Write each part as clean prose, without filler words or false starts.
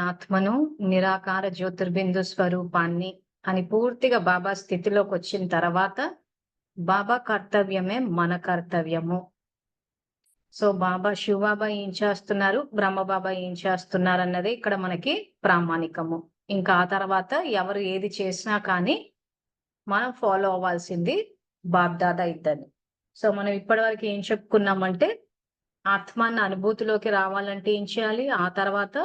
ఆత్మను, నిరాకార జ్యోతిర్బిందు స్వరూపాన్ని అని పూర్తిగా బాబా స్థితిలోకి వచ్చిన తర్వాత బాబా కర్తవ్యమే మన కర్తవ్యము. సో బాబా శివబాబా ఏం చేస్తున్నారు, బ్రహ్మబాబా ఏం చేస్తున్నారు అన్నది ఇక్కడ మనకి ప్రామాణికము. ఇంకా ఆ తర్వాత ఎవరు ఏది చేసినా కానీ మనం ఫాలో అవ్వాల్సింది బాబ్దాదా ఇద్దరిని. సో మనం ఇప్పటివరకు ఏం చెప్పుకున్నామంటే ఆత్మాన్ని అనుభూతిలోకి రావాలంటే ఏం చేయాలి, ఆ తర్వాత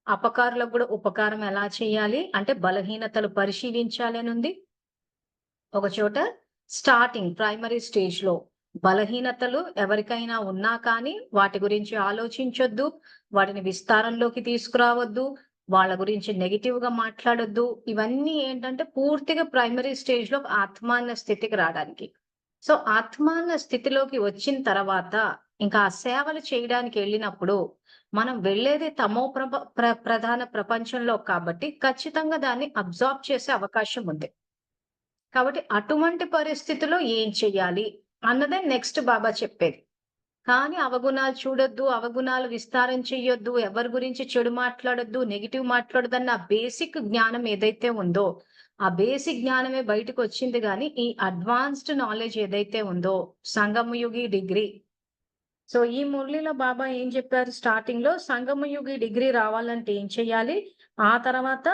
అపకారులకు కూడా ఉపకారం ఎలా చేయాలి అంటే బలహీనతలు పరిశీలించాలి అని ఉంది. ఒక చోట స్టార్టింగ్ ప్రైమరీ స్టేజ్ లో బలహీనతలు ఎవరికైనా ఉన్నా కానీ వాటి గురించి ఆలోచించొద్దు, వాటిని విస్తారంలోకి తీసుకురావద్దు, వాళ్ళ గురించి నెగిటివ్ గా మాట్లాడొద్దు. ఇవన్నీ ఏంటంటే పూర్తిగా ప్రైమరీ స్టేజ్ లో ఆత్మాన స్థితికి రావడానికి. సో ఆత్మాన స్థితిలోకి వచ్చిన తర్వాత ఇంకా ఆ సేవలు చేయడానికి వెళ్ళినప్పుడు మనం వెళ్ళేది తమో ప్రధాన ప్రపంచంలో కాబట్టి ఖచ్చితంగా దాన్ని అబ్జార్బ్ చేసే అవకాశం ఉంది. కాబట్టి అటువంటి పరిస్థితిలో ఏం చెయ్యాలి అన్నదే నెక్స్ట్ బాబా చెప్పేది. కానీ అవగుణాలు చూడొద్దు, అవగుణాలు విస్తారం చెయ్యొద్దు, ఎవరి గురించి చెడు మాట్లాడొద్దు, నెగిటివ్ మాట్లాడొద్దు అన్న బేసిక్ జ్ఞానం ఏదైతే ఉందో ఆ బేసిక్ జ్ఞానమే బయటకు వచ్చింది. కానీ ఈ అడ్వాన్స్డ్ నాలెడ్జ్ ఏదైతే ఉందో సంగమయుగి డిగ్రీ. సో ఈ మురళిలో బాబా ఏం చెప్పారు, స్టార్టింగ్ లో సంగమయుగి డిగ్రీ రావాలంటే ఏం చెయ్యాలి, ఆ తర్వాత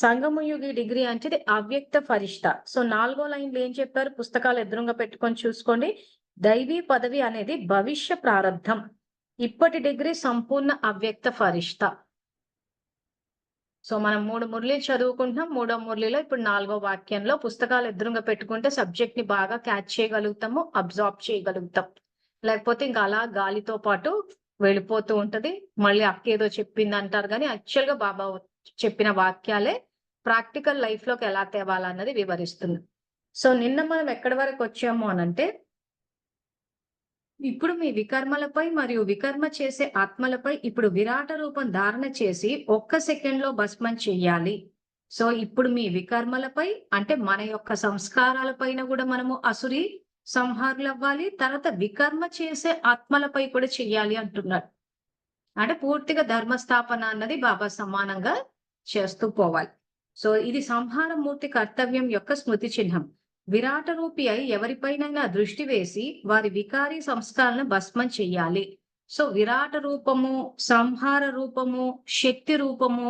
సంగమయుగి డిగ్రీ అంటే అవ్యక్త ఫరిష్ట. సో 4వ లైన్లో ఏం చెప్పారు, పుస్తకాలు ఎదురుగా పెట్టుకొని చూసుకోండి. దైవీ పదవి అనేది భవిష్య ప్రారంధం, ఇప్పటి డిగ్రీ సంపూర్ణ అవ్యక్త ఫరిష్ట. సో మనం 3 మురళీలు చదువుకుంటున్నాం. 3వ మురళిలో ఇప్పుడు 4వ వాక్యంలో పుస్తకాలు ఎదురుగా పెట్టుకుంటే సబ్జెక్ట్ ని బాగా క్యాచ్ చేయగలుగుతాము, అబ్జార్బ్ చేయగలుగుతాం. లేకపోతే ఇంకా అలా గాలితో పాటు వెళ్ళిపోతూ ఉంటది. మళ్ళీ అక్కేదో చెప్పింది అంటారు కానీ యాక్చువల్ గా బాబా చెప్పిన వాక్యాలే ప్రాక్టికల్ లైఫ్ లోకి ఎలా తేవాలన్నది వివరిస్తుంది. సో నిన్న మనం ఎక్కడి వరకు వచ్చాము అనంటే, ఇప్పుడు మీ వికర్మలపై మరియు వికర్మ చేసే ఆత్మలపై ఇప్పుడు విరాట రూపం ధారణ చేసి 1 సెకండ్ లో భస్మం చెయ్యాలి. సో ఇప్పుడు మీ వికర్మలపై అంటే మన యొక్క సంస్కారాల పైన కూడా మనము అసురి సంహారులు అవ్వాలి, తర్వాత వికర్మ చేసే ఆత్మలపై కూడా చెయ్యాలి అంటున్నాడు. అంటే పూర్తిగా ధర్మస్థాపన అన్నది బాబా సమానంగా చేస్తూ పోవాలి. సో ఇది సంహారమూర్తి కర్తవ్యం యొక్క స్మృతి చిహ్నం. విరాట రూపి అయి ఎవరిపైనైనా దృష్టి వేసి వారి వికారి సంస్కారాలను భస్మం చెయ్యాలి. సో విరాట రూపము, సంహార రూపము, శక్తి రూపము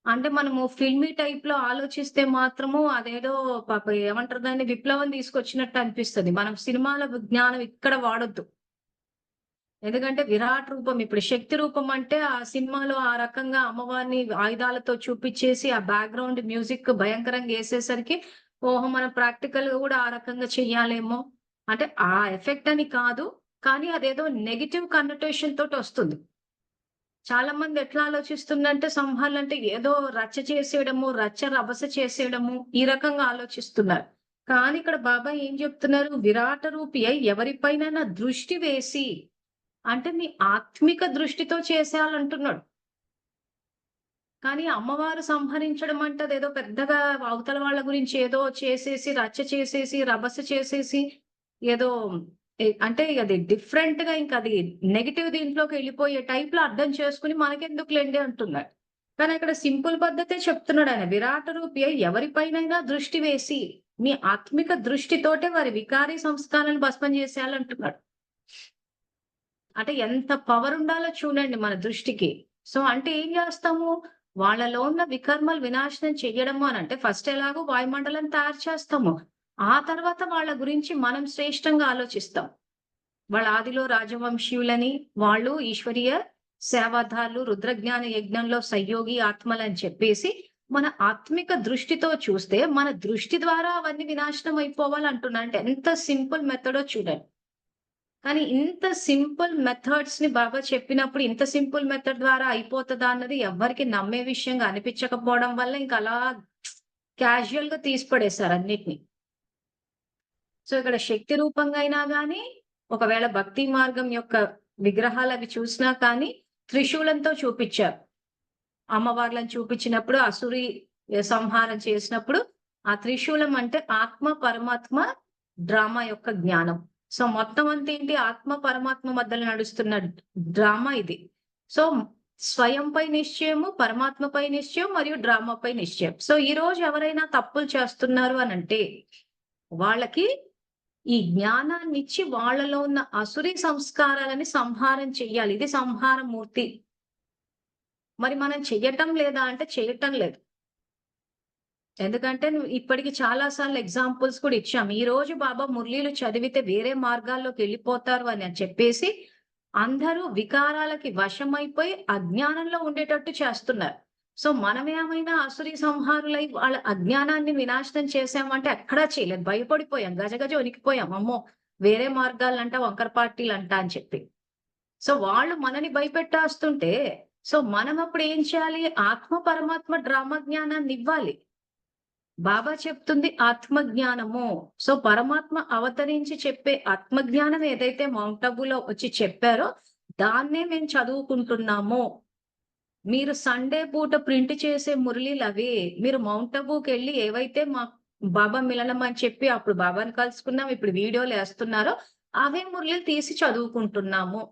అంటే మనము ఫిల్మీ టైప్ లో ఆలోచిస్తే మాత్రము అదేదో పాప ఏమంటారు దాన్ని విప్లవం తీసుకొచ్చినట్టు అనిపిస్తుంది. మనం సినిమాల జ్ఞానం ఇక్కడ వాడొద్దు. ఎందుకంటే విరాట్ రూపం, ఇప్పుడు శక్తి రూపం అంటే ఆ సినిమాలో ఆ రకంగా అమ్మవారిని ఆయుధాలతో చూపించేసి ఆ బ్యాక్గ్రౌండ్ మ్యూజిక్ భయంకరంగా వేసేసరికి ఓహో మనం ప్రాక్టికల్ గా కూడా ఆ రకంగా చెయ్యాలేమో అంటే ఆ ఎఫెక్ట్ అని కాదు, కానీ అదేదో నెగిటివ్ కన్నోటేషన్ తోటి వస్తుంది. చాలా మంది ఎట్లా ఆలోచిస్తుందంటే సంహాలు అంటే ఏదో రచ్చ చేసేయడము, రచ్చ రభస చేసేయడము ఈ రకంగా ఆలోచిస్తున్నారు. కానీ ఇక్కడ బాబా ఏం చెప్తున్నారు, విరాట రూపి అయి ఎవరిపైన దృష్టి వేసి అంటే మీ ఆత్మిక దృష్టితో చేసేయాలంటున్నాడు. కానీ అమ్మవారు సంహరించడం అంటే అదేదో పెద్దగా అవతల వాళ్ళ గురించి ఏదో చేసేసి రచ్చ చేసేసి రభస చేసేసి ఏదో అంటే అది డిఫరెంట్ గా ఇంకా అది నెగిటివ్ దీంట్లోకి వెళ్ళిపోయే టైప్ లో అర్థం చేసుకుని మనకెందుకులేండి అంటున్నాడు. కానీ అక్కడ సింపుల్ పద్ధతే చెప్తున్నాడు ఆయన. విరాట రూపి ఎవరిపైనైనా దృష్టి వేసి మీ ఆత్మిక దృష్టితోటే వారి వికారీ సంస్కారాన్ని భస్మం చేసేయాలంటున్నాడు. అంటే ఎంత పవర్ ఉండాలో చూడండి మన దృష్టికి. సో అంటే ఏం చేస్తాము, వాళ్ళలో ఉన్న వికర్మలు వినాశనం చెయ్యడము అని అంటే ఫస్ట్ ఎలాగో వాయుమండలం తయారు చేస్తాము, ఆ తర్వాత వాళ్ళ గురించి మనం శ్రేష్టంగా ఆలోచిస్తాం. వాళ్ళ ఆదిలో రాజవంశీయులని, వాళ్ళు ఈశ్వరీయ సేవాదారులు, రుద్రజ్ఞాన యజ్ఞంలో సహయోగి ఆత్మలని చెప్పేసి మన ఆత్మిక దృష్టితో చూస్తే మన దృష్టి ద్వారా అవన్నీ వినాశనం అయిపోవాలంటున్నా. అంటే ఎంత సింపుల్ మెథడో చూడండి. కానీ ఇంత సింపుల్ మెథడ్స్ ని బాబా చెప్పినప్పుడు ఇంత సింపుల్ మెథడ్ ద్వారా అయిపోతుందా అన్నది ఎవ్వరికి నమ్మే విషయంగా అనిపించకపోవడం వల్ల ఇంకా అలా క్యాజువల్ గా తీసిపడేశారు అన్నిటిని. సో ఇక్కడ శక్తి రూపంగా అయినా కానీ ఒకవేళ భక్తి మార్గం యొక్క విగ్రహాలు అవి చూసినా కానీ త్రిశూలంతో చూపించారు. అమ్మవార్లను చూపించినప్పుడు అసురి సంహారం చేసినప్పుడు ఆ త్రిశూలం అంటే ఆత్మ పరమాత్మ డ్రామా యొక్క జ్ఞానం. సో మొత్తం అంతా ఏంటి, ఆత్మ పరమాత్మ మధ్యలో నడుస్తున్న డ్రామా ఇది. సో స్వయంపై నిశ్చయము, పరమాత్మపై నిశ్చయం మరియు డ్రామాపై నిశ్చయం. సో ఈ రోజు ఎవరైనా తప్పులు చేస్తున్నారు అనంటే వాళ్ళకి ఈ జ్ఞానాన్నిచ్చి వాళ్ళలో ఉన్న అసురీ సంస్కారాలని సంహారం చెయ్యాలి. ఇది సంహార మూర్తి. మరి మనం చెయ్యటం లేదా అంటే చేయటం లేదు. ఎందుకంటే నువ్వు ఇప్పటికి చాలా సార్లు ఎగ్జాంపుల్స్ కూడా ఇచ్చాం. ఈ రోజు బాబా మురళీలు చదివితే వేరే మార్గాల్లోకి వెళ్ళిపోతారు అని చెప్పేసి అందరూ వికారాలకి వశమైపోయి అజ్ఞానంలో ఉండేటట్టు చేస్తున్నారు. సో మనమేమైనా అసురీ సంహారులై వాళ్ళ అజ్ఞానాన్ని వినాశనం చేసామంటే ఎక్కడా చేయలేదు. భయపడిపోయాం. గజగజ వణికిపోయాం. అమ్మో! వేరే మార్గాలంట, వంకర పార్టీలంట అని చెప్పి. సో వాళ్ళు మనని భయపెట్టేస్తుంటే, సో మనం అప్పుడు ఏం చేయాలి? ఆత్మ పరమాత్మ డ్రామా జ్ఞానాన్ని ఇవ్వాలి. బాబా చెప్తుంది ఆత్మజ్ఞానము. సో పరమాత్మ అవతరించి చెప్పే ఆత్మజ్ఞానం ఏదైతే మౌంట్ అబూలో వచ్చి చెప్పారో దాన్నే మేము చదువుకుంటున్నాము. మీరు సండే పూట ప్రింట్ చేసే మురళీలు అవి. మీరు మౌంట్ అబూకెళ్ళి ఏవైతే బాబా మిలనం అని చెప్పి అప్పుడు బాబాని కలుసుకున్నాం. ఇప్పుడు వీడియోలు వేస్తున్నారో అవే మురళీలు తీసి చదువుకుంటున్నాము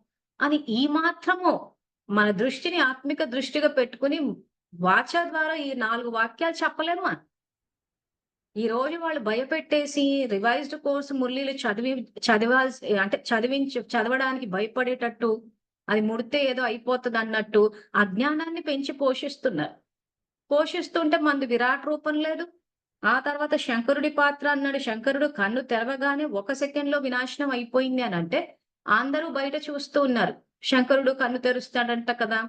అని ఈ మాత్రము మన దృష్టిని ఆత్మిక దృష్టిగా పెట్టుకుని వాచ ద్వారా ఈ 4 వాక్యాలు చెప్పలేమా? ఈ రోజు వాళ్ళు భయపెట్టేసి రివైజ్డ్ కోర్సు మురళీలు చదవాల్సి అంటే చదవడానికి భయపడేటట్టు అది ముడితే ఏదో అయిపోతుంది అన్నట్టు అజ్ఞానాన్ని పెంచి పోషిస్తున్నారు. పోషిస్తుంటే మనది విరాట్ రూపం లేదు. ఆ తర్వాత శంకరుడి పాత్ర అన్నాడు. శంకరుడు కన్ను తెరవగానే 1 సెకండ్ లో వినాశనం అయిపోయింది అని అంటే అందరూ బయట చూస్తూ ఉన్నారు. శంకరుడు కన్ను తెరుస్తాడంట కదా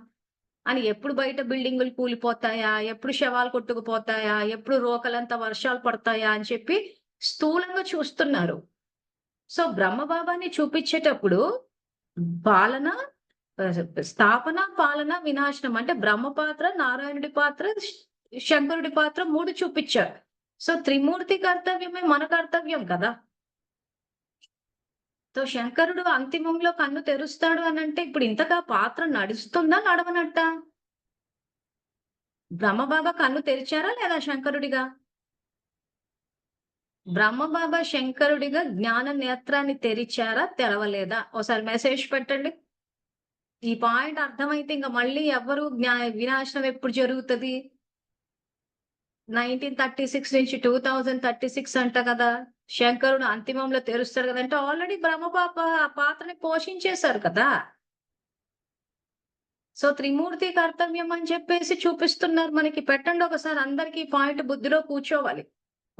అని. ఎప్పుడు బయట బిల్డింగులు కూలిపోతాయా, ఎప్పుడు శవాలు కొట్టుకుపోతాయా, ఎప్పుడు రోకలంతా వర్షాలు పడతాయా అని చెప్పి స్థూలంగా చూస్తున్నారు. సో బ్రహ్మబాబాని చూపించేటప్పుడు పాలన, స్థాపన, పాలన, వినాశనం అంటే బ్రహ్మ పాత్ర, నారాయణుడి పాత్ర, శంకరుడి పాత్ర 3 చూపించారు. సో త్రిమూర్తి కర్తవ్యమే మన కర్తవ్యం కదా. సో శంకరుడు అంతిమంలో కన్ను తెరుస్తాడు అనంటే ఇప్పుడు ఇంతగా పాత్ర నడుస్తుందా, నడవనట్ట? బ్రహ్మబాబా కన్ను తెరిచారా లేదా శంకరుడిగా? బ్రహ్మబాబా శంకరుడిగా జ్ఞాన నేత్రాన్ని తెరిచారా, తెరవలేదా? ఒకసారి మెసేజ్ పెట్టండి. ఈ పాయింట్ అర్థమైతే ఇంక మళ్ళీ ఎవ్వరు వినాశనం ఎప్పుడు జరుగుతది? 1936 నుంచి 2036 అంట కదా. శంకరుడు అంతిమంలో తెరుస్తాడు కదా అంటే ఆల్రెడీ బ్రహ్మబాబా ఆ పాత్రని పోషించేశారు కదా. సో త్రిమూర్తి కర్తవ్యం అని చెప్పేసి చూపిస్తున్నారు మనకి. పెట్టండి ఒకసారి అందరికి పాయింట్ బుద్ధిలో కూర్చోవాలి.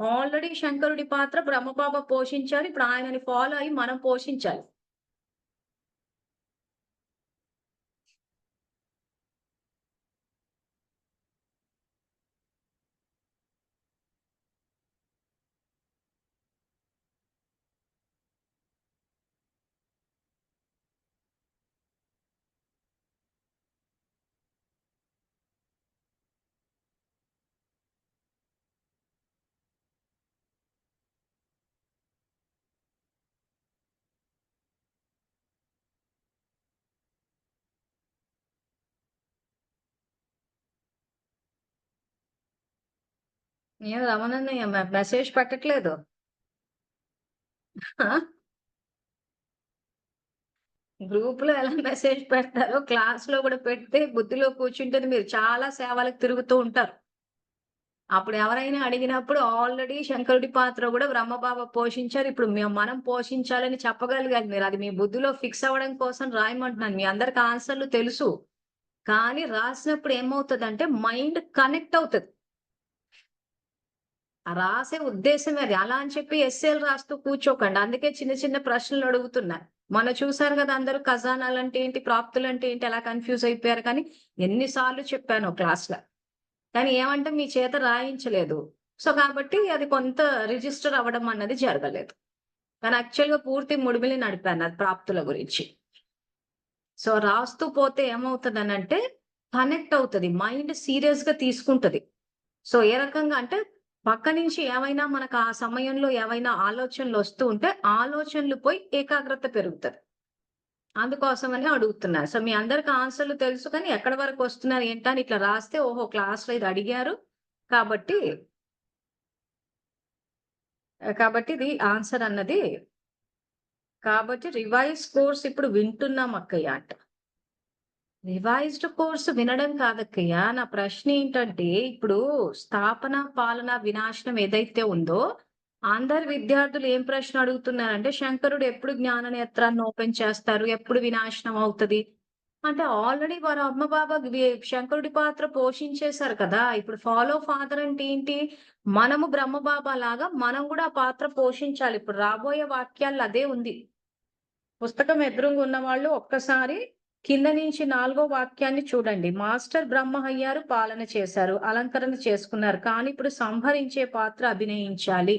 ఆల్రెడీ శంకరుడి పాత్ర బ్రహ్మబాబా పోషించారు. ఇప్పుడు ఆయనని ఫాలో అయ్యి మనం పోషించాలి. ఏం రమణన్నయ్య మెసేజ్ పెట్టట్లేదు. గ్రూప్ లో ఎలా మెసేజ్ పెడతారో క్లాస్ లో కూడా పెడితే బుద్ధిలో కూర్చుంటే మీరు చాలా సేవలకు తిరుగుతూ ఉంటారు. అప్పుడు ఎవరైనా అడిగినప్పుడు ఆల్రెడీ శంకరుడి పాత్ర కూడా బ్రహ్మబాబా పోషించారు. ఇప్పుడు మనం పోషించాలని చెప్పగలిగారు మీరు. అది మీ బుద్ధిలో ఫిక్స్ అవ్వడం కోసం రాయమంటున్నాను. మీ అందరికి ఆన్సర్లు తెలుసు. కానీ రాసినప్పుడు ఏమవుతదంటే మైండ్ కనెక్ట్ అవుతది. ఆ రాసే ఉద్దేశమే అది. అలా అని చెప్పి ఎస్సేలు రాస్తూ కూర్చోకండి. అందుకే చిన్న చిన్న ప్రశ్నలు అడుగుతున్నా. మొన్న చూసారు కదా అందరూ ఖజానాలంటే ఏంటి, ప్రాప్తులంటే ఏంటి ఎలా కన్‌ఫ్యూజ్ అయిపోయారు. కానీ ఎన్ని సార్లు చెప్పానో క్లాస్‌లో. కానీ ఏమంటే మీ చేత రాయించలేదు. సో కాబట్టి అది కొంత రిజిస్టర్ అవ్వడం అన్నది జరగలేదు. కానీ యాక్చువల్‌గా పూర్తి ముడిమిలి నడిపాను అది ప్రాప్తుల గురించి. సో రాస్తూ పోతే ఏమవుతదనంటే కనెక్ట్ అవుతది. మైండ్ సీరియస్‌గా తీసుకుంటది. సో ఏ రకంగా అంటే పక్క నుంచి ఏమైనా మనకు ఆ సమయంలో ఏవైనా ఆలోచనలు వస్తూ ఉంటే ఆలోచనలు పోయి ఏకాగ్రత పెరుగుతది. అందుకోసమని అడుగుతున్నా. సో మీ అందరికి ఆన్సర్‌లు తెలుసు కానీ ఎక్కడి వరకు వస్తున్నారు ఏంటని ఇట్లా రాస్తే ఓహో! క్లాస్‌లో ఇది అడిగారు. కాబట్టి కాబట్టి ఇది ఆన్సర్ అన్నది కాబట్టి రివైజ్ కోర్స్ ఇప్పుడు వింటున్నాం అక్కయ్య అంట. రివైజ్డ్ కోర్స్ వినడం కాదక్కయ్య. నా ప్రశ్న ఏంటంటే, ఇప్పుడు స్థాపన, పాలన, వినాశనం ఏదైతే ఉందో, అందరు విద్యార్థులు ఏం ప్రశ్న అడుగుతున్నారంటే, శంకరుడు ఎప్పుడు జ్ఞాన నేత్రాన్ని ఓపెన్ చేస్తారు? ఎప్పుడు వినాశనం అవుతది? అంటే ఆల్రెడీ వారి అమ్మ బాబా శంకరుడి పాత్ర పోషించేశారు కదా! ఇప్పుడు ఫాలో ఫాదర్ అంటే ఏంటి? మనము బ్రహ్మబాబా లాగా మనం గూడా ఆ పాత్ర పోషించాలి. ఇప్పుడు రాబోయే వాక్యాల్లో అదే ఉంది. పుస్తకం ఎదురుంగా ఉన్నవాళ్ళు ఒక్కసారి కింద నుంచి 4 వాక్యాన్ని చూడండి. మాస్టర్ బ్రహ్మ అయ్యారు, పాలన చేశారు, అలంకరణ చేసుకున్నారు. కానీ ఇప్పుడు సంహరించే పాత్ర అభినయించాలి.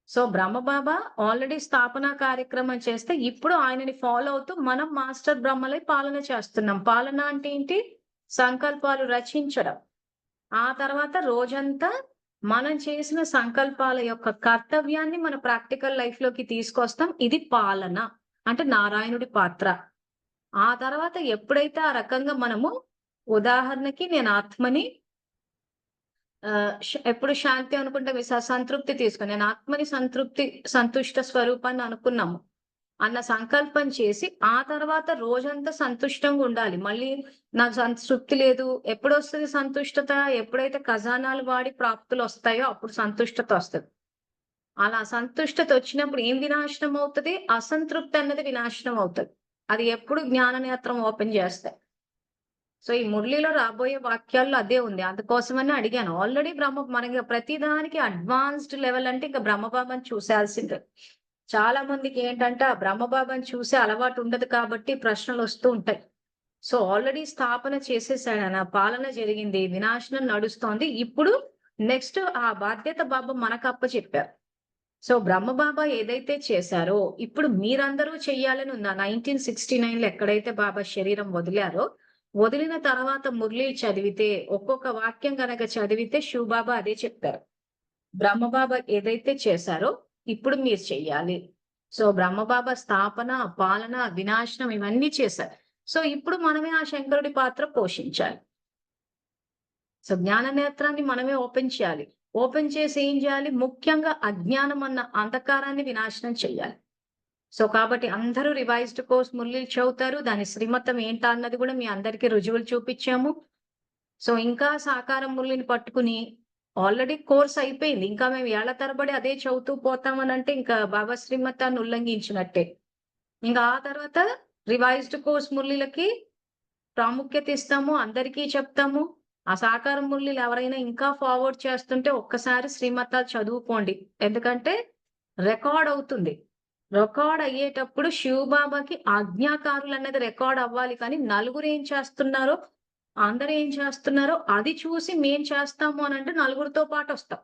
సో, బ్రహ్మబాబా ఆల్రెడీ స్థాపనా కార్యక్రమం చేస్తే, ఇప్పుడు ఆయనని ఫాలో అవుతూ మనం మాస్టర్ బ్రహ్మలై పాలన చేస్తున్నాం. పాలన అంటే ఏంటి? సంకల్పాలు రచించడం. ఆ తర్వాత రోజంతా మనం చేసిన సంకల్పాల యొక్క కర్తవ్యాన్ని మన ప్రాక్టికల్ లైఫ్‌లోకి తీసుకొస్తాం. ఇది పాలన. అంటే నారాయణుడి పాత్ర. ఆ తర్వాత ఎప్పుడైతే ఆ రకంగా మనము ఉదాహరణకి నేను ఆత్మని ఎప్పుడు శాంతి అనుకుంటే సంతృప్తి తీసుకొని నేను ఆత్మని సంతుష్ట స్వరూపాన్ని అనుకున్నాము. అన్న సంకల్పం చేసి, ఆ తర్వాత రోజంతా సంతుష్టంగా ఉండాలి. మళ్ళీ నాకు సంతృప్తి లేదు. ఎప్పుడొస్తది సంతుష్టత? ఎప్పుడైతే ఖజానాలు వాడి ప్రాప్తులొస్తాయో అప్పుడు సంతుష్టత ఒస్తది. అలా సంతుష్టత వచ్చినప్పుడు ఏం వినాశనం అవుతది? అసంతృప్తి అన్నది వినాశనం అవుతది. అది ఎప్పుడు జ్ఞాన నేత్రం ఓపెన్ చేస్తే. సో, ఈ మురళిలో రాబోయే వాక్యాల్లో అదే ఉంది. అందుకోసమని అడిగాను. ఆల్రెడీ మనకి ప్రతి దానికి అడ్వాన్స్‌డ్ లెవెల్ అంటే ఇంక బ్రహ్మబాబాని చూసేయాల్సిందే. చాలా మందికి ఏంటంటే, ఆ బ్రహ్మబాబాని చూసే అలవాటు ఉండదు కాబట్టి ప్రశ్నలొస్తూ ఉంటాయి. సో, ఆల్రెడీ స్థాపన చేసేసాడాయన. పాలన జరిగింది. వినాశనం నడుస్తోంది. ఇప్పుడు నెక్స్ట్ ఆ బాధ్యత బాబా మనకప్పచెప్పారు. సో, బ్రహ్మబాబా ఏదైతే చేశారో, ఇప్పుడు మీరందరూ చెయ్యాలని ఉంది. ఆ 1969లో ఎక్కడైతే బాబా శరీరం వదిలారో, వదిలిన తర్వాత మురళి చదివితే, ఒక్కొక్క వాక్యం గనక చదివితే శివబాబా అదే చెప్పారు. బ్రహ్మబాబా ఏదైతే చేశారో, ఇప్పుడు మీరు చెయ్యాలి. సో, బ్రహ్మబాబా స్థాపన, పాలన, వినాశనం ఇవన్నీ చేశారు. సో, ఇప్పుడు మనమే ఆ శంకరుడి పాత్ర పోషించాలి. సో, జ్ఞాన నేత్రాన్ని మనమే ఓపెన్ చేయాలి. ఓపెన్ చేసి ఏం చేయాలి? ముఖ్యంగా అజ్ఞానం అన్న అంధకారాన్ని వినాశనం చెయ్యాలి. సో, కాబట్టి అందరూ రివైజ్డ్ కోర్స్ మురళిలు చదువుతారు. దాని శ్రీమతం ఏంటా అన్నది కూడా మీ అందరికీ రుజువులు చూపిచ్చాము. సో, ఇంకా సాకారం మురళిని పట్టుకుని ఆల్రెడీ కోర్స్ అయిపోయింది. ఇంకా మేము ఏళ్ల తరబడి అదే చదువుతూ పోతామనంటే ఇంకా బాబా శ్రీమతాన్ని ఉల్లంఘించినట్టే. ఇంకా ఆ తర్వాత రివైజ్డ్ కోర్స్ మురళిలకి ప్రాముఖ్యత ఇస్తాము. అందరికీ చెప్తాము. ఆ సాకార మురళిలు ఎవరైనా ఇంకా ఫార్వర్డ్ చేస్తుంటే ఒక్కసారి శ్రీమతాలు చదువుకోండి. ఎందుకంటే రికార్డ్ అవుతుంది. రికార్డ్ అయ్యేటప్పుడు శివబాబాకి ఆజ్ఞాకారులన్నది రికార్డ్ అవ్వాలి కానీ నలుగురు ఏం చేస్తున్నారో, అందరూ ఏం చేస్తున్నారో అది చూసి మేం చేస్తాము అనంటే నలుగురితో పాటొస్తాం.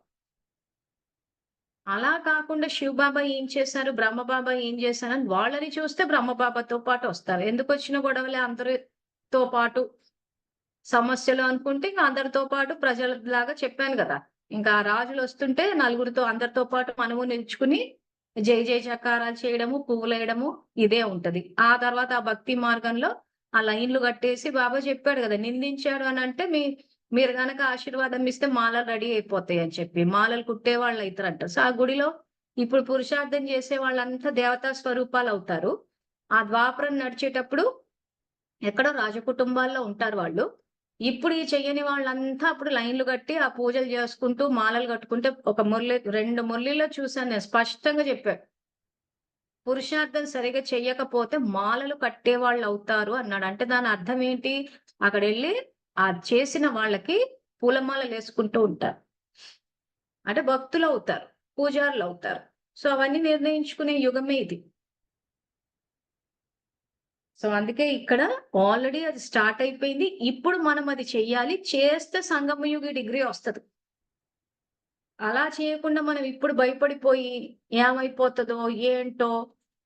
అలా కాకుండా శివబాబా ఏం చేశారు, బ్రహ్మబాబా ఏం చేశారని వాళ్ళని చూస్తే బ్రహ్మబాబాతో పాటొస్తారు. ఎందుకొచ్చిన గొడవలే అందరితో పాటు సమస్యలు అనుకుంటే ఇంక అందరితో పాటు ప్రజలలాగా చెప్పాను గదా! ఇంకా రాజులొస్తుంటే నలుగురితో అందరితో పాటు మనము నిలుచుకుని జై జై జయకారాలు చేయడము, పువ్వులేయడము ఇదే ఉంటది. ఆ తర్వాత ఆ భక్తి మార్గంలో ఆ లైన్‌లు కట్టేసి బాబా చెప్పాడు గదా! నిందించాడు అనంటే మీరు గనక ఆశీర్వాదం ఇస్తే మాలలు రెడీ అయిపోతాయి అని చెప్పి. మాలలు కుట్టేవాళ్ళు అయితారంట. సో, ఆ గుడిలో ఇప్పుడు పురుషార్థం చేసే వాళ్ళంతా దేవతా స్వరూపాలవుతారు. ఆ ద్వాపరం నడిచేటప్పుడు ఎక్కడో రాజకుటుంబాల్లో ఉంటారు వాళ్ళు. ఇప్పుడు ఈ చెయ్యని వాళ్ళంతా అప్పుడు లైన్‌లు కట్టి ఆ పూజలు చేసుకుంటూ, మాలలు కట్టుకుంటే ఒక 2 మురళిల్లో చూసాను నేను స్పష్టంగా చెప్పాడు. పురుషార్థం సరిగ్గా చెయ్యకపోతే మాలలు కట్టేవాళ్ళవుతారు అన్నాడు. అంటే దాని అర్థం ఏంటి? అక్కడెళ్లి ఆ చేసిన వాళ్ళకి పూలమాలలేసుకుంటూ ఉంటారు. అంటే భక్తులవుతారు. పూజారులవుతారు. సో, అవన్నీ నిర్ణయించుకునే యుగమే ఇది. సో, అందుకే ఇక్కడ ఆల్రెడీ అది స్టార్ట్ అయిపోయింది. ఇప్పుడు మనం అది చెయ్యాలి. చేస్తే సంగమయుగి డిగ్రీ ఒస్తది. అలా చేయకుండా మనం ఇప్పుడు భయపడిపోయి ఏమైపోతదో, ఏంటో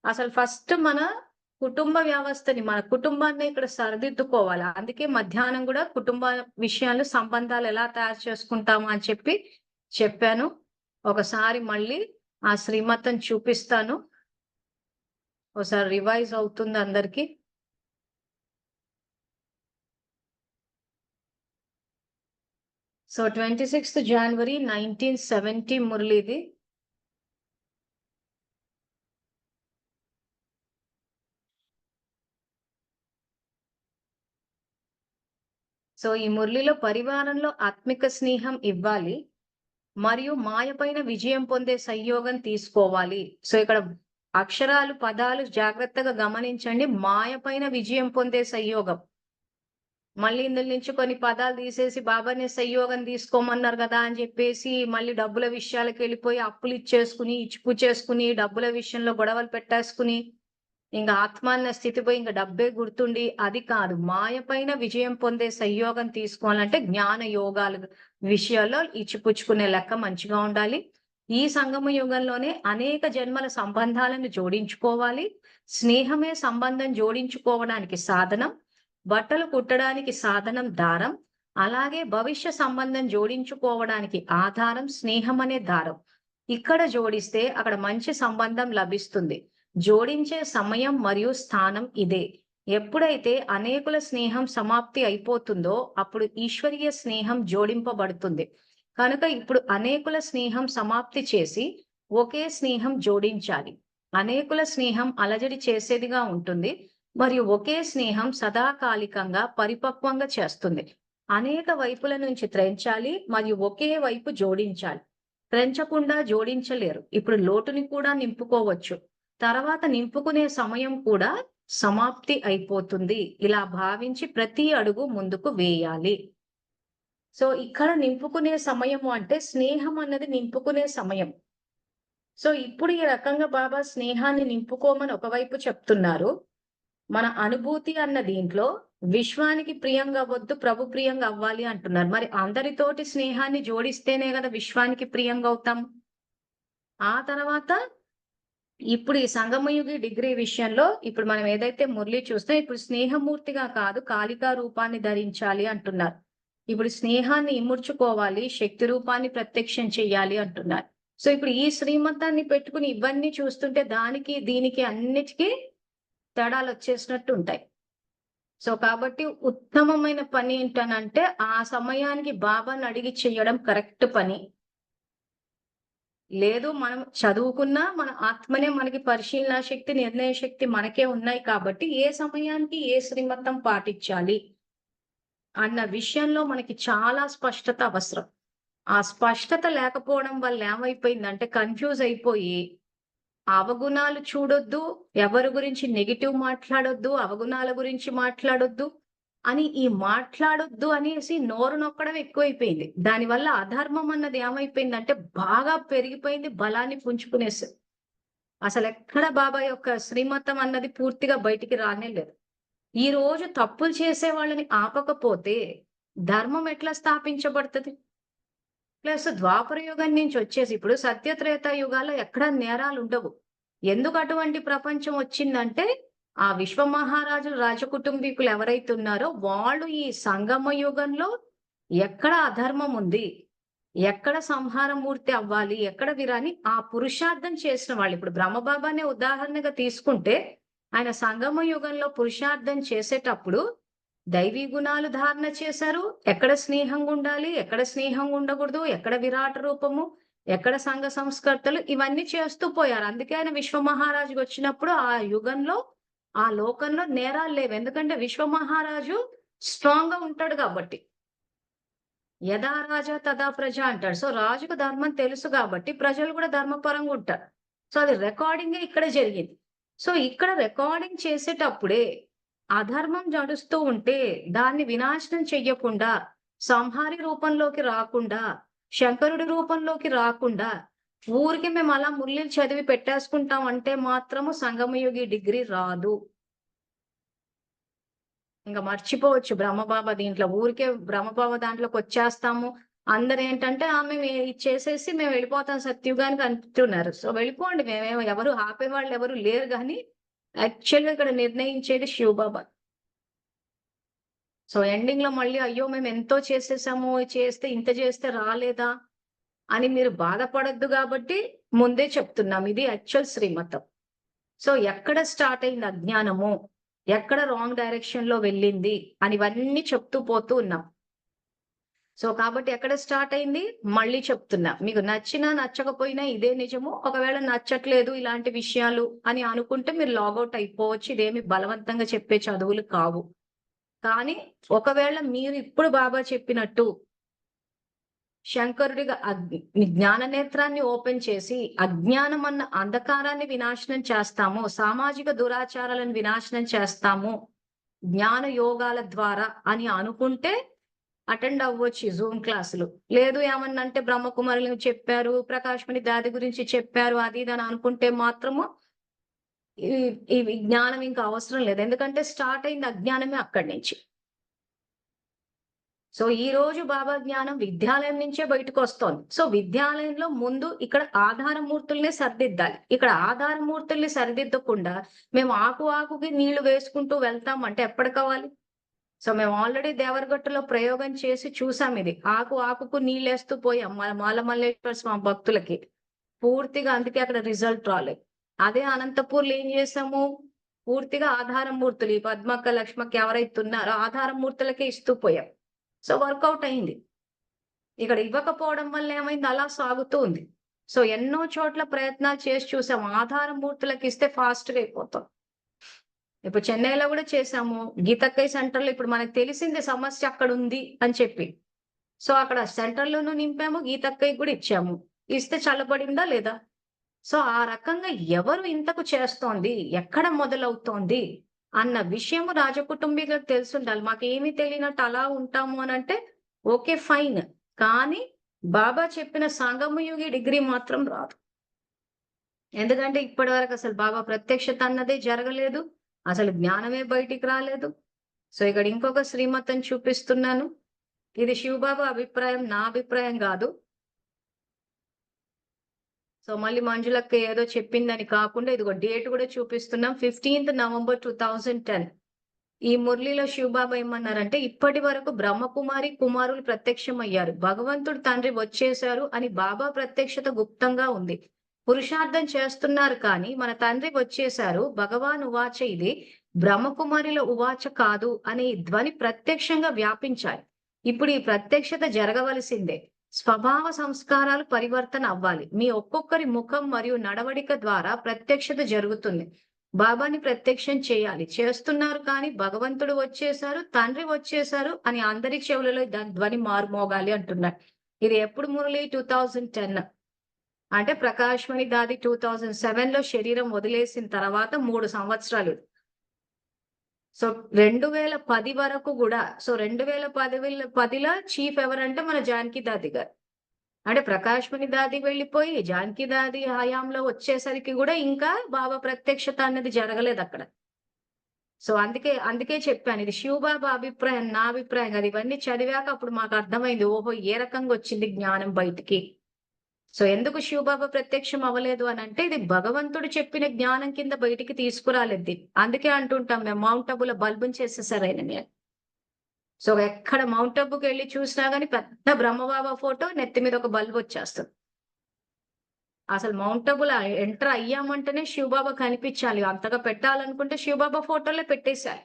అసలు ఫస్ట్ మన కుటుంబ వ్యవస్థని, మన కుటుంబాన్నే ఇక్కడ సరిదిద్దుకోవాలి. అందుకే మధ్యాహ్నం గూడా కుటుంబ విషయాలు, సంబంధాలు ఎలా తయారు చేసుకుంటాము అని చెప్పాను. ఒకసారి మళ్ళీ ఆ శ్రీమతం చూపిస్తాను. ఓసారి రివైజ్ అవుతుంది అందరికి. So, 26th January 1970 మురళిది. సో ఈ మురళిలో పరివారంలో ఆత్మిక స్నేహం ఇవ్వాలి మరియు మాయ పైన విజయం పొందే సంయోగం తీసుకోవాలి. సో ఇక్కడ అక్షరాలు పదాలు జాగ్రత్తగా గమనించండి. మాయ పైన విజయం పొందే సంయోగం. మళ్ళీ ఇందులో నుంచి కొన్ని పదాలు తీసేసి బాబానే సంయోగం తీసుకోమన్నారు కదా అని చెప్పేసి మళ్ళీ డబ్బుల విషయాలకు వెళ్ళిపోయి అప్పులు ఇచ్చేసుకుని ఇచ్చిపుచ్చేసుకుని డబ్బుల విషయంలో గొడవలు పెట్టేసుకుని ఇంకా ఆత్మాన్న స్థితి పోయి ఇంకా డబ్బే గుర్తుండి అది కాదు. మాయ పైన విజయం పొందే సంయోగం తీసుకోవాలంటే జ్ఞాన యోగాల విషయాల్లో ఇచ్చిపుచ్చుకునే లెక్క మంచిగా ఉండాలి. ఈ సంగమ యుగంలోనే అనేక జన్మల సంబంధాలను జోడించుకోవాలి. స్నేహమే సంబంధం జోడించుకోవడానికి సాధనం. బట్టలు కుట్టడానికి సాధనం దారం. అలాగే భవిష్య సంబంధం జోడించుకోవడానికి ఆధారం స్నేహం అనే దారం. ఇక్కడ జోడిస్తే అక్కడ మంచి సంబంధం లభిస్తుంది. జోడించే సమయం మరియు స్థానం ఇదే. ఎప్పుడైతే అనేకుల స్నేహం సమాప్తి అయిపోతుందో అప్పుడు ఈశ్వరీయ స్నేహం జోడింపబడుతుంది. కనుక ఇప్పుడు అనేకుల స్నేహం సమాప్తి చేసి ఒకే స్నేహం జోడించాలి. అనేకుల స్నేహం అలజడి చేసేదిగా ఉంటుంది మరియు ఒకే స్నేహం సదాకాలికంగా పరిపక్వంగా చేస్తుంది. అనేక వైపుల నుంచి త్రెంచాలి మరియు ఒకే వైపు జోడించాలి. త్రెంచకుండా జోడించలేరు. ఇప్పుడు లోటుని కూడా నింపుకోవచ్చు. తర్వాత నింపుకునే సమయం కూడా సమాప్తి అయిపోతుంది. ఇలా భావించి ప్రతి అడుగు ముందుకు వేయాలి. సో ఇక్కడ నింపుకునే సమయము అంటే స్నేహం అన్నది నింపుకునే సమయం. సో ఇప్పుడు ఈ రకంగా బాబా స్నేహాన్ని నింపుకోమని ఒకవైపు చెప్తున్నారు. మన అనుభూతి అన్న దీంట్లో విశ్వానికి ప్రియంగా అవ్వద్దు, ప్రభు ప్రియంగా అవ్వాలి అంటున్నారు. మరి అందరితోటి స్నేహాన్ని జోడిస్తేనే కదా విశ్వానికి ప్రియంగా అవుతాం. ఆ తర్వాత ఇప్పుడు ఈ సంగమయుగి డిగ్రీ విషయంలో ఇప్పుడు మనం ఏదైతే మురళి చూస్తే ఇప్పుడు స్నేహమూర్తిగా కాదు కాళికా రూపాన్ని ధరించాలి అంటున్నారు. ఇప్పుడు స్నేహాన్ని ఇముడ్చుకోవాలి, శక్తి రూపాన్ని ప్రత్యక్షం చెయ్యాలి అంటున్నారు. సో ఇప్పుడు ఈ శ్రీమతాన్ని పెట్టుకుని ఇవన్నీ చూస్తుంటే దానికి దీనికి అన్నిటికీ తేడాలు వచ్చేసినట్టు ఉంటాయి. సో కాబట్టి ఉత్తమమైన పని ఏంటనంటే ఆ సమయానికి బాబాని అడిగి చెయ్యడం కరెక్ట్ పని. లేదు మనం చదువుకున్నా మన ఆత్మనే మనకి పరిశీలన శక్తి నిర్ణయ శక్తి మనకే ఉన్నాయి కాబట్టి ఏ సమయానికి ఏ శ్రీమతం పాటించాలి అన్న విషయంలో మనకి చాలా స్పష్టత అవసరం. ఆ స్పష్టత లేకపోవడం వల్ల ఏమైపోయిందంటే కన్ఫ్యూజ్ అయిపోయి అవగుణాలు చూడొద్దు, ఎవరి గురించి నెగిటివ్ మాట్లాడొద్దు, అవగుణాల గురించి మాట్లాడొద్దు అని ఈ మాట్లాడొద్దు అనేసి నోరు నొక్కడం ఎక్కువైపోయింది. దానివల్ల అధర్మం అన్నది ఏమైపోయిందంటే బాగా పెరిగిపోయింది, బలాన్ని పుంజుకునేసి అసలు ఎక్కడ బాబా యొక్క శ్రీమతం అన్నది పూర్తిగా బయటికి రానే లేదు. ఈ రోజు తప్పులు చేసే వాళ్ళని ఆపకపోతే ధర్మం ఎట్లా స్థాపించబడుతుంది? ప్లస్ ద్వాపర యుగం నుంచి వచ్చేసి ఇప్పుడు సత్యత్రేత యుగాల్లో ఎక్కడా నేరాలు ఉండవు. ఎందుకు అటువంటి ప్రపంచం వచ్చిందంటే ఆ విశ్వమహారాజులు రాజకుటుంబీకులు ఎవరైతే ఉన్నారో వాళ్ళు ఈ సంగమ యుగంలో ఎక్కడ అధర్మం ఉంది, ఎక్కడ సంహారమూర్తి అవ్వాలి, ఎక్కడ వీరాని ఆ పురుషార్థం చేసిన వాళ్ళు. ఇప్పుడు బ్రహ్మబాబానే ఉదాహరణగా తీసుకుంటే ఆయన సంగమ యుగంలో పురుషార్థం చేసేటప్పుడు దైవీ గుణాలు ధారణ చేశారు. ఎక్కడ స్నేహంగా ఉండాలి, ఎక్కడ స్నేహంగా ఉండకూడదు, ఎక్కడ విరాట రూపము, ఎక్కడ సంఘ సంస్కర్తలు ఇవన్నీ చేస్తూ పోయారు. అందుకే ఆయన విశ్వమహారాజుకి వచ్చినప్పుడు ఆ యుగంలో ఆ లోకంలో నేరాలు లేవు. ఎందుకంటే విశ్వమహారాజు స్ట్రాంగ్ గా ఉంటాడు కాబట్టి. యథా రాజా తదా ప్రజ అంటాడు. సో రాజుకు ధర్మం తెలుసు కాబట్టి ప్రజలు కూడా ధర్మపరంగా ఉంటారు. సో అది రికార్డింగే ఇక్కడ జరిగింది. సో ఇక్కడ రికార్డింగ్ చేసేటప్పుడే అధర్మం నడుస్తూ ఉంటే దాన్ని వినాశనం చెయ్యకుండా, సంహారి రూపంలోకి రాకుండా, శంకరుడి రూపంలోకి రాకుండా ఊరికి మేము అలా మురళిలు చదివి పెట్టేసుకుంటాం అంటే మాత్రము సంగమయుగి డిగ్రీ రాదు. ఇంకా మర్చిపోవచ్చు బ్రహ్మబాబా దీంట్లో. ఊరికే బ్రహ్మబాబా దాంట్లోకి వచ్చేస్తాము. అందరు ఏంటంటే మేము చేసేసి మేము వెళ్ళిపోతాం సత్యుగానికి అంటున్నారు. సో వెళ్ళిపోండి, మేమేమో ఎవరు ఆపేవాళ్ళు ఎవరు లేరు. కానీ యాక్చువల్గా ఇక్కడ నిర్ణయించేది శివబాబా. సో ఎండింగ్ లో మళ్ళీ అయ్యో మేము ఎంతో చేసేసాము, చేస్తే ఇంత చేస్తే రాలేదా అని మీరు బాధపడద్దు కాబట్టి ముందే చెప్తున్నాం ఇది యాక్చువల్ శ్రీమతం. సో ఎక్కడ స్టార్ట్ అయింది అజ్ఞానము, ఎక్కడ రాంగ్ డైరెక్షన్ లో వెళ్ళింది అని ఇవన్నీ చెప్తూ పోతూ ఉన్నాం. సో కాబట్టి ఎక్కడ స్టార్ట్ అయింది మళ్ళీ చెప్తున్నా. మీకు నచ్చినా నచ్చకపోయినా ఇదే నిజము. ఒకవేళ నచ్చట్లేదు ఇలాంటి విషయాలు అని అనుకుంటే మీరు లాగౌట్ అయిపోవచ్చు. ఇదేమి బలవంతంగా చెప్పే చదువులు కావు. కానీ ఒకవేళ మీరు ఇప్పుడు బాబా చెప్పినట్టు శంకరుడిగా జ్ఞాన నేత్రాన్ని ఓపెన్ చేసి అజ్ఞానం అన్న అంధకారాన్ని వినాశనం చేస్తాము, సామాజిక దురాచారాలను వినాశనం చేస్తాము జ్ఞాన యోగాల ద్వారా అని అనుకుంటే అటెండ్ అవ్వచ్చు జూమ్ క్లాసులు. లేదు ఏమన్నంటే బ్రహ్మకుమారులు చెప్పారు, ప్రకాశ్మణి దాది గురించి చెప్పారు, అది ఇది అని అనుకుంటే మాత్రము ఈ జ్ఞానం ఇంకా అవసరం లేదు. ఎందుకంటే స్టార్ట్ అయింది అజ్ఞానమే అక్కడి నుంచి. సో ఈ రోజు బాబా జ్ఞానం విద్యాలయం నుంచే బయటకు వస్తోంది. సో విద్యాలయంలో ముందు ఇక్కడ ఆధారమూర్తుల్ని సరిదిద్దాలి. ఇక్కడ ఆధారమూర్తుల్ని సరిదిద్దకుండా మేము ఆకుకి నీళ్లు వేసుకుంటూ వెళ్తామంటే ఎప్పటికవ్వాలి? సో మేము ఆల్రెడీ దేవరగట్టులో ప్రయోగం చేసి చూసాం ఇది. ఆకుకు నీళ్ళేస్తూ పోయాం మన మాలమల్లేశ్వర స్వామి భక్తులకి. పూర్తిగా అందుకే అక్కడ రిజల్ట్ రాలేదు. అదే అనంతపూర్లో ఏం చేసాము? పూర్తిగా ఆధారమూర్తులు, ఈ పద్మక్క లక్ష్మక్క ఎవరైతే ఉన్నారో ఆధారమూర్తులకే ఇస్తూ పోయాం. సో వర్కౌట్ అయింది. ఇక్కడ ఇవ్వకపోవడం వల్ల ఏమైంది? అలా సాగుతూ ఉంది. సో ఎన్నో చోట్ల ప్రయత్నాలు చేసి చూసాం. ఆధారమూర్తులకు ఇస్తే ఫాస్ట్ గా అయిపోతాం. ఇప్పుడు చెన్నైలో కూడా చేసాము. గీతక్కయ్య సెంటర్లో ఇప్పుడు మనకు తెలిసింది సమస్య అక్కడ ఉంది అని చెప్పి. సో అక్కడ సెంటర్లోనూ నింపాము, గీతక్కయ్య కూడా ఇచ్చాము. ఇస్తే చల్లబడిందా లేదా? సో ఆ రకంగా ఎవరు ఇంతకు చేస్తోంది, ఎక్కడ మొదలవుతోంది అన్న విషయము రాజకుటుంబీకులకు తెలిసి ఉండాలి. మాకేమీ తెలియనట్టు అలా ఉంటాము అని అంటే ఓకే ఫైన్. కానీ బాబా చెప్పిన సంగమయుగి డిగ్రీ మాత్రం రాదు. ఎందుకంటే ఇప్పటి వరకు అసలు బాబా ప్రత్యక్షత అన్నదే జరగలేదు, అసలు జ్ఞానమే బయటికి రాలేదు. సో ఇక్కడ ఇంకొక శ్రీమతం చూపిస్తున్నాను. ఇది శివబాబా అభిప్రాయం, నా అభిప్రాయం కాదు. సో మళ్ళీ మంజులక్క ఏదో చెప్పిందని కాకుండా ఇదిగో డేట్ కూడా చూపిస్తున్నాం. 15th November 2010. ఈ మురళిలో శివబాబా ఏమన్నారంటే, ఇప్పటి వరకు బ్రహ్మకుమారి కుమారులు ప్రత్యక్షమయ్యారు, భగవంతుడు తండ్రి వచ్చేశారు అని బాబా ప్రత్యక్షత గుప్తంగా ఉంది. పురుషార్థం చేస్తున్నారు కానీ మన తండ్రి వచ్చేశారు, భగవాన్ ఉవాచ ఇది బ్రహ్మకుమారిల ఉవాచ కాదు అనే ధ్వని ప్రత్యక్షంగా వ్యాపించాలి. ఇప్పుడు ఈ ప్రత్యక్షత జరగవలసిందే. స్వభావ సంస్కారాలు పరివర్తన అవ్వాలి. మీ ఒక్కొక్కరి ముఖం మరియు నడవడిక ద్వారా ప్రత్యక్షత జరుగుతుంది. బాబాని ప్రత్యక్షం చేయాలి, చేస్తున్నారు కానీ భగవంతుడు వచ్చేశారు, తండ్రి వచ్చేశారు అని అందరి చెవులలో దాని ధ్వని మారుమోగాలి అంటున్నారు. ఇది ఎప్పుడు మురళి? 2010. అంటే ప్రకాశ్మణి దాది 2007లో శరీరం వదిలేసిన తర్వాత 3 సంవత్సరాలు. సో 2010 వరకు కూడా. సో 2010లో చీఫ్ ఎవరంటే మన జానకి దాది గారు. అంటే ప్రకాశ్మణి దాది వెళ్ళిపోయి జానకి దాది హయాంలో వచ్చేసరికి కూడా ఇంకా బాబా ప్రత్యక్షత అన్నది జరగలేదు అక్కడ. సో అందుకే చెప్పాను, ఇది శివబాబా అభిప్రాయం, నా అభిప్రాయం కాదు. ఇవన్నీ చదివాక అప్పుడు మాకు అర్థమైంది, ఓహో ఏ రకంగా వచ్చింది జ్ఞానం బయటికి. సో ఎందుకు శివబాబా ప్రత్యక్షం అవ్వలేదు అని అంటే, ఇది భగవంతుడు చెప్పిన జ్ఞానం కింద బయటికి తీసుకురాలేదు. అందుకే అంటుంటాం మేము, మౌంట్ అబులో బల్బుని చేసేసారు ఆయన మీద. సో ఎక్కడ మౌంట్ అబుకి వెళ్ళి చూసినా గానీ పెద్ద బ్రహ్మబాబా ఫోటో, నెత్తి మీద ఒక బల్బు వచ్చేస్తుంది. అసలు మౌంట్ అబులో ఎంటర్ అయ్యామంటేనే శివబాబా కనిపించాలి. అంతగా పెట్టాలనుకుంటే శివబాబా ఫోటోలే పెట్టేశారు.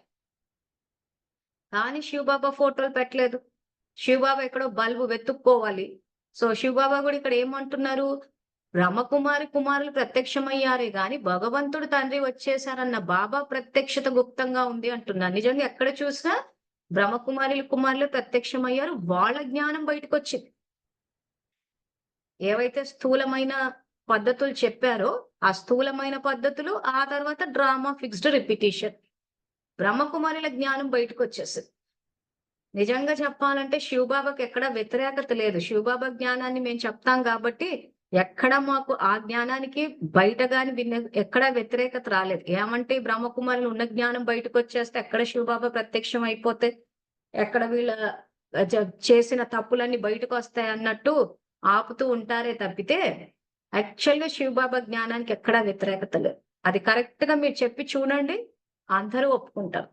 కానీ శివబాబా ఫోటోలు పెట్టలేదు. శివబాబా ఎక్కడో బల్బు వెతుక్కోవాలి. సో శివబాబా కూడా ఇక్కడ ఏమంటున్నారు, బ్రహ్మకుమారి కుమారులు ప్రత్యక్షమయ్యారే గాని భగవంతుడు తండ్రి వచ్చేసారన్న బాబా ప్రత్యక్షత గుప్తంగా ఉంది అంటున్నారు. నిజంగా ఎక్కడ చూసినా కుమారులు ప్రత్యక్షమయ్యారు, వాళ్ళ జ్ఞానం బయటకు వచ్చింది. ఏవైతే స్థూలమైన పద్ధతులు చెప్పారో ఆ స్థూలమైన పద్ధతులు, ఆ తర్వాత డ్రామా, ఫిక్స్డ్ రిపిటేషన్, బ్రహ్మకుమారుల జ్ఞానం బయటకు వచ్చేసింది. నిజంగా చెప్పాలంటే శివబాబాకి ఎక్కడ వ్యతిరేకత లేదు. శివబాబా జ్ఞానాన్ని మేము చెప్తాం కాబట్టి ఎక్కడ మాకు ఆ జ్ఞానానికి బయట గాని ఎక్కడ వ్యతిరేకత రాలేదు. ఏమంటే బ్రహ్మకుమారులు ఉన్న జ్ఞానం బయటకు వచ్చేస్తే ఎక్కడ శివబాబా ప్రత్యక్షం అయిపోతే ఎక్కడ వీళ్ళ చేసిన తప్పులన్నీ బయటకు వస్తాయి అన్నట్టు ఆపుతూ ఉంటారే తప్పితే యాక్చువల్ గా శివబాబా జ్ఞానానికి ఎక్కడా వ్యతిరేకత లేదు. అది కరెక్ట్ గా మీరు చెప్పి చూడండి, అందరూ ఒప్పుకుంటారు.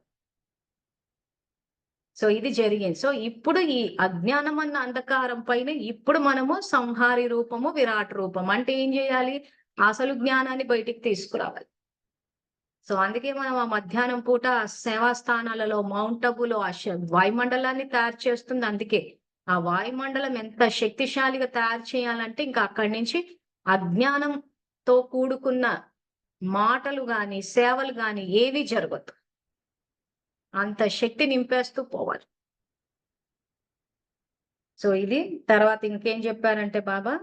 సో ఇది జరిగింది. సో ఇప్పుడు ఈ అజ్ఞానం అన్న అంధకారం పైన ఇప్పుడు మనము సంహారి రూపము, విరాట్ రూపం అంటే ఏం చేయాలి? అసలు జ్ఞానాన్ని బయటికి తీసుకురావాలి. సో అందుకే మనం ఆ మధ్యాహ్నం పూట సేవా స్థానాలలో మౌంట్ అబులో ఆ వాయుమండలాన్ని తయారు చేస్తుంది. అందుకే ఆ వాయుమండలం ఎంత శక్తిశాలిగా తయారు చేయాలంటే ఇంకా అక్కడి నుంచి అజ్ఞానంతో కూడుకున్న మాటలు గాని సేవలు గాని ఏవి జరగదు. అంత శక్తి నింపేస్తూ పోవాలి. సో ఇది తర్వాత ఇంకేం చెప్పారంటే బాబా,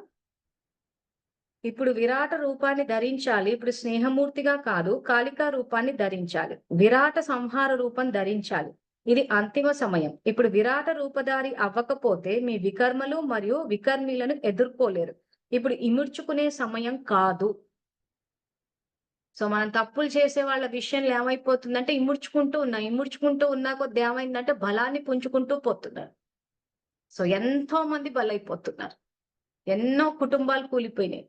ఇప్పుడు విరాట రూపాన్ని ధరించాలి. ఇప్పుడు స్నేహమూర్తిగా కాదు, కాళికా రూపాన్ని ధరించాలి. విరాట సంహార రూపం ధరించాలి. ఇది అంతిమ సమయం. ఇప్పుడు విరాట రూపధారి అవ్వకపోతే మీ వికర్మలు మరియు వికర్మీలను ఎదుర్కోలేరు. ఇప్పుడు ఇముడ్చుకునే సమయం కాదు. సో మనం తప్పులు చేసే వాళ్ళ విషయంలో ఏమైపోతుందంటే ఇముడ్చుకుంటూ ఉన్నా కొద్ది ఏమైందంటే బలాన్ని పుంజుకుంటూ పోతున్నారు. సో ఎంతో మంది బలైపోతున్నారు. ఎన్నో కుటుంబాలు కూలిపోయినాయి.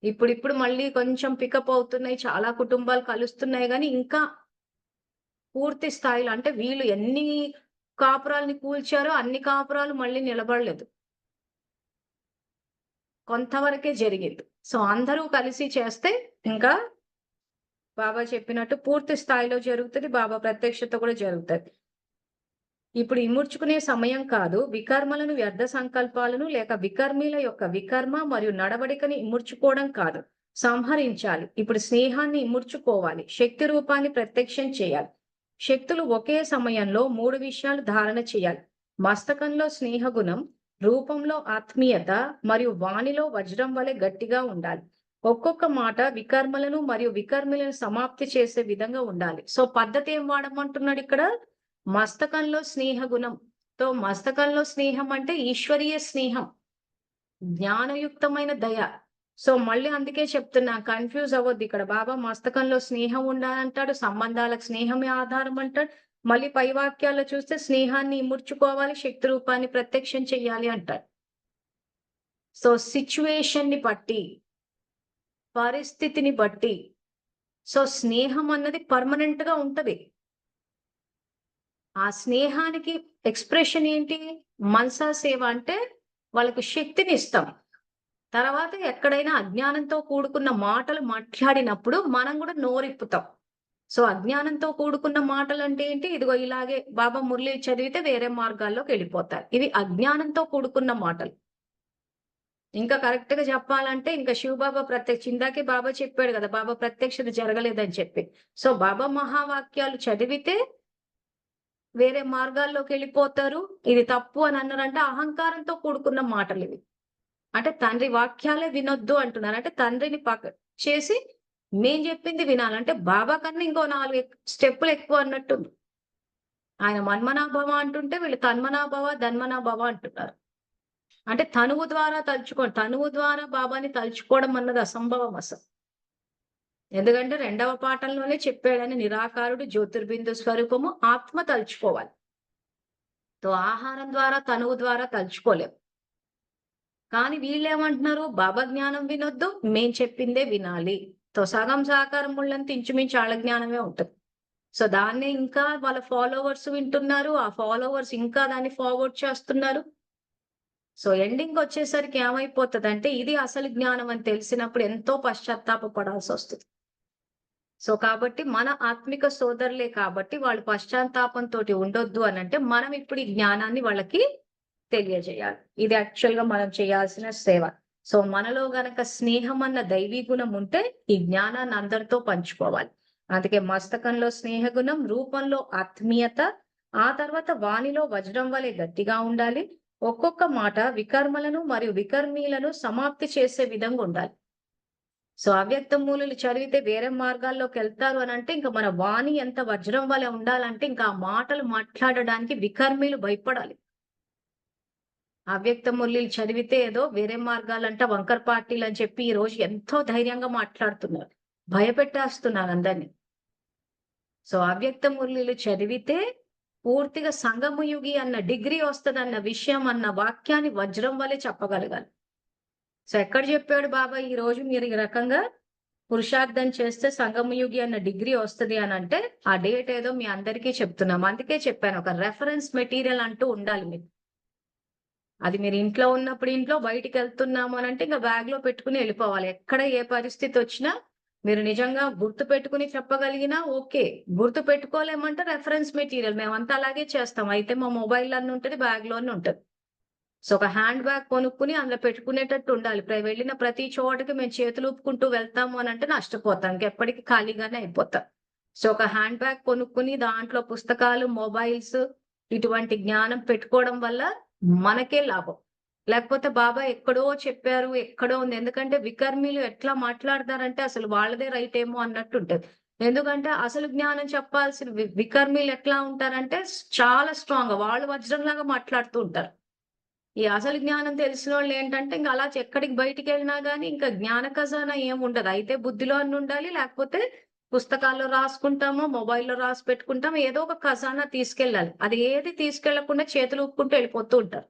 ఇప్పుడు మళ్ళీ కొంచెం పికప్ అవుతున్నాయి. చాలా కుటుంబాలు కలుస్తున్నాయి గాని ఇంకా పూర్తి స్థాయిలో అంటే వీళ్ళు ఎన్ని కాపురాలని కూల్చారో అన్ని కాపురాలు మళ్ళీ నిలబడలేదు. కొంతవరకే జరిగింది. సో అందరూ కలిసి చేస్తే ఇంకా బాబా చెప్పినట్టు పూర్తి స్థాయిలో జరుగుతుంది. బాబా ప్రత్యక్షత కూడా జరుగుతుంది. ఇప్పుడు ఇముడ్చుకునే సమయం కాదు. వికర్మలను, వ్యర్థ సంకల్పాలను లేక వికర్మీల యొక్క వికర్మ మరియు నడవడికని ఇముడ్చుకోవడం కాదు, సంహరించాలి. ఇప్పుడు స్నేహాన్ని ఇముడ్చుకోవాలి. శక్తి రూపాన్ని ప్రత్యక్షం చేయాలి. శక్తులు ఒకే సమయంలో 3 విషయాలు ధారణ చేయాలి. మస్తకంలో స్నేహగుణం, రూపంలో ఆత్మీయత మరియు వాణిలో వజ్రం వలె గట్టిగా ఉండాలి. ఒక్కొక్క మాట వికర్మలను మరియు వికర్మలను సమాప్తి చేసే విధంగా ఉండాలి. సో పద్ధతి ఏం వాడమంటున్నాడు ఇక్కడ? మస్తకంలో స్నేహ గుణం. తో మస్తకంలో స్నేహం అంటే ఈశ్వరీయ స్నేహం, జ్ఞానయుక్తమైన దయ. సో మళ్ళీ అందుకే చెప్తున్నా, కన్ఫ్యూజ్ అవ్వద్దు. ఇక్కడ బాబా మస్తకంలో స్నేహం ఉండాలంటాడు, సంబంధాలకు స్నేహమే ఆధారం అంటాడు. మళ్ళీ పై వాక్యాల్లో చూస్తే స్నేహాన్ని ఇముడ్చుకోవాలి, శక్తి రూపాన్ని ప్రత్యక్షం చెయ్యాలి అంటాడు. సో సిచ్యువేషన్ ని బట్టి, పరిస్థితిని బట్టి, సో స్నేహం అన్నది పర్మనెంట్ గా ఉంటది. ఆ స్నేహానికి ఎక్స్ప్రెషన్ ఏంటి? మనసా సేవ అంటే వాళ్ళకి శక్తిని ఇస్తాం. తర్వాత ఎక్కడైనా అజ్ఞానంతో కూడుకున్న మాటలు మాట్లాడినప్పుడు మనం కూడా నోరిప్పుతాం. సో అజ్ఞానంతో కూడుకున్న మాటలు అంటే ఏంటి? ఇదిగో ఇలాగే బాబా మురళి చదివితే వేరే మార్గాల్లోకి వెళ్ళిపోతారు. ఇవి అజ్ఞానంతో కూడుకున్న మాటలు. ఇంకా కరెక్ట్ గా చెప్పాలంటే ఇంకా శివబాబా ప్రత్యక్ష, ఇందాకే బాబా చెప్పాడు కదా, బాబా ప్రత్యక్షత జరగలేదని చెప్పి. సో బాబా మహావాక్యాలు చదివితే వేరే మార్గాల్లోకి వెళ్ళిపోతారు. ఇది తప్పు అని అన్నారంటే అహంకారంతో కూడుకున్న మాటలు ఇవి. అంటే తండ్రి వాక్యాలే వినొద్దు అంటున్నారు. అంటే తండ్రిని చేసి మేం చెప్పింది వినాలంటే బాబా కన్నా ఇంకో 4 స్టెప్పులు ఎక్కువ అన్నట్టుంది. ఆయన మన్మనాభవ అంటుంటే వీళ్ళు తన్మనాభవ, ధన్మనాభవ అంటున్నారు. అంటే తనువు ద్వారా తనువు ద్వారా బాబాని తలుచుకోవడం అన్నది అసంభవం అసలు. ఎందుకంటే 2వ పాఠంలోనే చెప్పాడని, నిరాకారుడు, జ్యోతిర్బిందు స్వరూపము, ఆత్మ తలుచుకోవాలి. తో ఆహారం ద్వారా, తనువు ద్వారా తలుచుకోలేం. కానీ వీళ్ళేమంటున్నారు? బాబా జ్ఞానం వినొద్దు, మేం చెప్పిందే వినాలి. తో సగం సాకారం ముళ్ళంతా ఇంచుమించు ఆళ్ళ జ్ఞానమే ఉంటది. సో దాన్నే ఇంకా వాళ్ళ ఫాలోవర్స్ వింటున్నారు. ఆ ఫాలోవర్స్ ఇంకా దాన్ని ఫార్వర్డ్ చేస్తున్నారు. సో ఎండింగ్ వచ్చేసరికి ఏమైపోతదంటే ఇది అసలు జ్ఞానం అని తెలిసినప్పుడు ఎంతో పశ్చాత్తాప పడాల్సొస్తది. సో కాబట్టి మన ఆత్మిక సోదరులే కాబట్టి వాళ్ళు పశ్చాత్తాపంతోటి ఉండొద్దు అనంటే మనం ఇప్పుడు ఈ జ్ఞానాన్ని వాళ్ళకి తెలియజేయాలి. ఇది యాక్చువల్ గా మనం చేయాల్సిన సేవ. సో మనలో గనక స్నేహం అన్న దైవీ గుణం ఉంటే ఈ జ్ఞానాన్ని అందరితో పంచుకోవాలి. అందుకే మస్తకంలో స్నేహ గుణం, రూపంలో ఆత్మీయత, ఆ తర్వాత వాణిలో వజ్రం వలె గట్టిగా ఉండాలి. ఒక్కొక్క మాట వికర్మలను మరియు వికర్మీలను సమాప్తి చేసే విధంగా ఉండాలి. సో అవ్యక్త మూలులు చదివితే వేరే మార్గాల్లోకి వెళ్తారు అని అంటే ఇంకా మన వాణి ఎంత వజ్రం వలె ఉండాలంటే ఇంకా ఆ మాటలు మాట్లాడడానికి వికర్మీలు భయపడాలి. అవ్యక్త మురళిలు చదివితే ఏదో వేరే మార్గాలంట వంకర పార్టీలు అని చెప్పి ఈ రోజు ఎంతో ధైర్యంగా మాట్లాడుతున్నారు, భయపెట్టేస్తున్నారు అందరినీ. సో అవ్యక్త మురళిలు చదివితే పూర్తిగా సంగమ యుగి అన్న డిగ్రీ వస్తదన్న విషయం అన్న వాక్యాన్ని వజ్రం వలె చెప్పగలగాలి. సో ఎక్కడ చెప్పాడు బాబా ఈ రోజు మీరు ఈ రకంగా పురుషార్థం చేస్తే సంగమయుగి అన్న డిగ్రీ వస్తది అని అంటే ఆ డేట్ ఏదో మీ అందరికీ చెప్తున్నాం. అందుకే చెప్పాను, ఒక రెఫరెన్స్ మెటీరియల్ అంటూ ఉండాలి మీకు. అది మీరు ఇంట్లో ఉన్నప్పుడు ఇంట్లో, బయటికి వెళ్తున్నాము అని అంటే ఇంకా బ్యాగ్ లో పెట్టుకుని వెళ్ళిపోవాలి. ఎక్కడ ఏ పరిస్థితి వచ్చినా మీరు నిజంగా గుర్తు పెట్టుకుని చెప్పగలిగినా ఓకే, గుర్తు పెట్టుకోలేమంటే రెఫరెన్స్ మెటీరియల్ మేమంతా అలాగే చేస్తాం. అయితే మా మొబైల్ అన్నీ ఉంటుంది, బ్యాగ్ లోనే ఉంటుంది. సో ఒక హ్యాండ్ బ్యాగ్ కొనుక్కుని అందులో పెట్టుకునేటట్టు ఉండాలి. వెళ్ళిన ప్రతి చోటకి మేము చేతులు ఊపుకుంటూ వెళ్తాము అని అంటే నష్టపోతాం, ఇంకెప్పటికీ ఖాళీగానే అయిపోతాం. సో ఒక హ్యాండ్ బ్యాగ్ కొనుక్కుని దాంట్లో పుస్తకాలు, మొబైల్స్ ఇటువంటి జ్ఞానం పెట్టుకోవడం వల్ల మనకే లాభం. లేకపోతే బాబా ఎక్కడో చెప్పారు, ఎక్కడో ఉంది. ఎందుకంటే వికర్మీలు ఎట్లా మాట్లాడతారంటే అసలు వాళ్ళదే రైట్ ఏమో అన్నట్టుంటది. ఎందుకంటే అసలు జ్ఞానం చెప్పాల్సిన వికర్మీలు ఎట్లా ఉంటారంటే చాలా స్ట్రాంగ్. వాళ్ళు వజ్రంలాగా మాట్లాడుతూ ఉంటారు. ఈ అసలు జ్ఞానం తెలిసినోళ్ళు ఏంటంటే ఇంక అలా ఎక్కడికి బయటికెళ్ళినా గాని ఇంకా జ్ఞాన ఖజానా ఏముండదు. అయితే బుద్ధిలో అన్నుండాలి, లేకపోతే పుస్తకాల్లో రాసుకుంటామో, మొబైల్‌లో రాసి పెట్టుకుంటాం. ఏదో ఒక ఖజానా తీసుకెళ్ళాలి. అది ఏది తీసుకెళ్ళకుండా చేతులు ఊపుకుంటూ వెళ్ళిపోతూ ఉంటారు.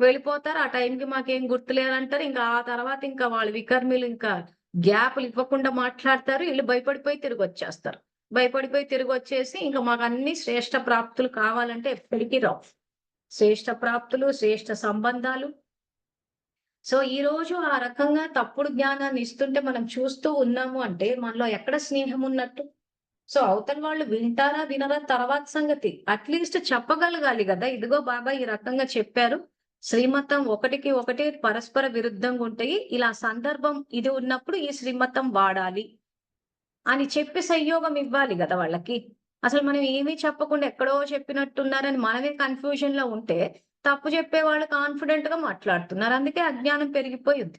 వెళ్ళిపోతారు. ఆ టైంకి మాకేం గుర్తులేదంటారు. ఇంకా ఆ తర్వాత ఇంకా వాళ్ళు వికర్మీలు ఇంకా గ్యాప్‌లు ఇవ్వకుండా మాట్లాడతారు. ఈళ్ళు భయపడిపోయి తిరిగొచ్చేస్తారు. భయపడిపోయి తిరిగొచ్చేసి ఇంక మాకన్నీ శ్రేష్ఠ ప్రాప్తులు కావాలంటే ఎప్పటికి రావు. శ్రేష్ఠ ప్రాప్తులు, శ్రేష్ఠ సంబంధాలు. సో, ఈరోజు ఆ రకంగా తప్పుడు జ్ఞానాన్ని ఇస్తుంటే మనం చూస్తూ ఉన్నాము అంటే మనలో ఎక్కడ స్నేహం ఉన్నట్టు? సో, అవతల వాళ్ళు వింటారా? వినరా? తర్వాత సంగతి. అట్‌లీస్ట్ చెప్పగలగాలి గదా! ఇదిగో బాబా ఈ రకంగా చెప్పారు. శ్రీమతం ఒకటికి ఒకటి పరస్పర విరుద్ధంగా ఉంటాయి. ఇలా సందర్భం ఇది ఉన్నప్పుడు ఈ శ్రీమతం వాడాలి అని చెప్పి సంయోగం ఇవ్వాలి గదా వాళ్ళకి. అసలు మనం ఏమీ చెప్పకుండా ఎక్కడో చెప్పినట్టున్నారని మనమే కన్‌ఫ్యూజన్‌లో ఉంటే, తప్పు చెప్పేవాళ్ళు కాన్ఫిడెంట్‌గా మాట్లాడుతున్నారు. అందుకే అజ్ఞానం పెరిగిపోయింది.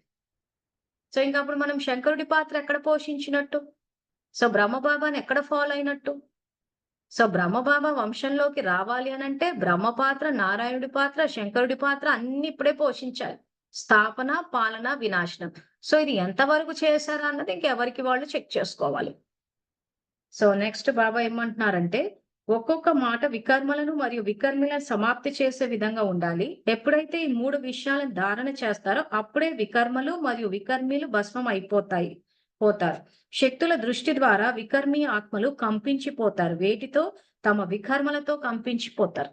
సో, ఇంకప్పుడు మనం శంకరుడి పాత్ర ఎక్కడ పోషించినట్టు? సో, బ్రహ్మబాబాని ఎక్కడ ఫాలో అయినట్టు? సో, బ్రహ్మబాబా వంశంలోకి రావాలి అనంటే బ్రహ్మ పాత్ర, నారాయణుడి పాత్ర, శంకరుడి పాత్ర అన్నీ ఇప్పుడే పోషించాలి. స్థాపన, పాలన, వినాశనం. సో, ఇది ఎంతవరకు చేశారా అన్నది ఇంకెవరికి వాళ్ళు చెక్ చేసుకోవాలి. సో, నెక్స్ట్ బాబా ఏమంటున్నారంటే, ఒక్కొక్క మాట వికర్మలను మరియు వికర్మలను సమాప్తి చేసే విధంగా ఉండాలి. ఎప్పుడైతే ఈ 3 విషయాలను ధారణ చేస్తారో అప్పుడే వికర్మలు మరియు వికర్మీలు భస్మం పోతారు. శక్తుల దృష్టి ద్వారా వికర్మీ ఆత్మలు కంపించిపోతారు. వేటితో? తమ వికర్మలతో కంపించిపోతారు.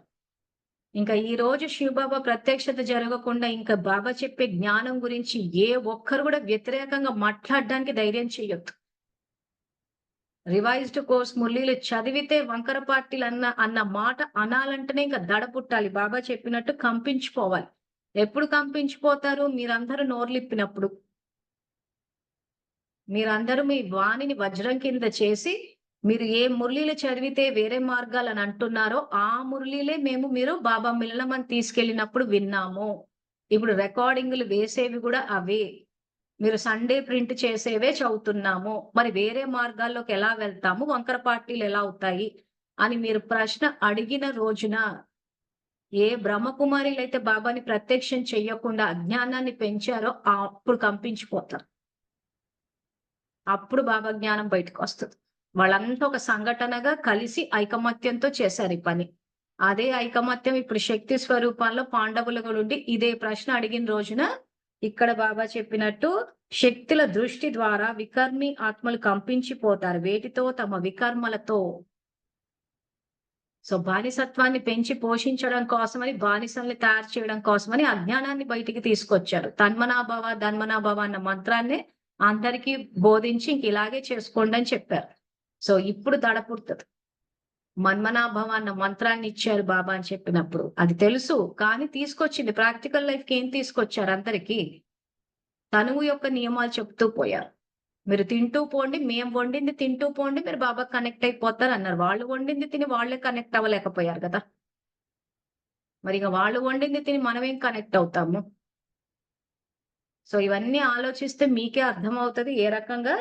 ఇంకా ఈ రోజు శివబాబా ప్రత్యక్షత జరగకుండా ఇంకా బాబా చెప్పే జ్ఞానం గురించి ఏ ఒక్కరు కూడా వ్యతిరేకంగా మాట్లాడడానికి ధైర్యం చేయొద్దు. రివైజ్డ్ కోర్స్ మురళీలు చదివితే వంకర అన్న మాట అనాలంటేనే ఇంకా దడ పుట్టాలి. బాబా చెప్పినట్టు కంపించిపోవాలి. ఎప్పుడు కంపించిపోతారు? మీరందరూ నోర్లిప్పినప్పుడు. మీరందరూ మీ వాణిని వజ్రం కింద చేసి, మీరు ఏ మురళీలు చదివితే వేరే మార్గాలని అంటున్నారో, ఆ మురళీలే మీరు బాబా మిలనమని తీసుకెళ్ళినప్పుడు విన్నాము. ఇప్పుడు రికార్డింగులు వేసేవి గూడా అవే. మీరు సండే ప్రింట్ చేసేవే చదువుతున్నాము. మరి వేరే మార్గాల్లోకి ఎలా వెళ్తాము? వంకర పార్టీలు ఎలా అవుతాయి? అని మీరు ప్రశ్న అడిగిన రోజున, ఏ బ్రహ్మకుమారిలైతే బాబాని ప్రత్యక్షం చెయ్యకుండా అజ్ఞానాన్ని పెంచారో అప్పుడు కంపించిపోతారు. అప్పుడు బాబా జ్ఞానం బయటకొస్తది. వాళ్ళంతా ఒక సంఘటనగా కలిసి ఐకమత్యంతో చేశారు ఈ పని. అదే ఐకమత్యం ఇప్పుడు శక్తి స్వరూపాల్లో పాండవులుగా ఉండి ఇదే ప్రశ్న అడిగిన రోజున ఇక్కడ బాబా చెప్పినట్టు శక్తుల దృష్టి ద్వారా వికర్మి ఆత్మలు కంపించిపోతారు. వేటితో? తమ వికర్మలతో. సో, బానిసత్వాన్ని పెంచి పోషించడం కోసమని, బానిసల్ని తయారు చేయడం కోసమని అజ్ఞానాన్ని బయటికి తీసుకొచ్చారు. తన్మనాభవ, ధన్మనాభవ అన్న మంత్రాన్ని అందరికీ బోధించి ఇంక ఇలాగే చేసుకోండి అని చెప్పారు. సో, ఇప్పుడు దడ పుడతది. మన్మనాభవ అన్న మంత్రాన్ని ఇచ్చారు బాబా అని చెప్పినప్పుడు. అది తెలుసు. కానీ తీసుకొచ్చింది ప్రాక్టికల్ లైఫ్‌కి ఏం తీసుకొచ్చారు అందరికి? తనువు యొక్క నియమాలు చెప్తూ పోయారు. మీరు తింటూ పోండి, మేము వండింది తింటూ పోండి, మీరు బాబాకి కనెక్ట్ అయిపోతారన్నారు. వాళ్ళు వండింది తిని వాళ్ళే కనెక్ట్ అవ్వలేకపోయారు గదా! మరిగ వాళ్ళు వండింది తిని మనమేం కనెక్ట్ అవుతాము? సో, ఇవన్నీ ఆలోచిస్తే మీకే అర్థమవుతది ఏ రకంగా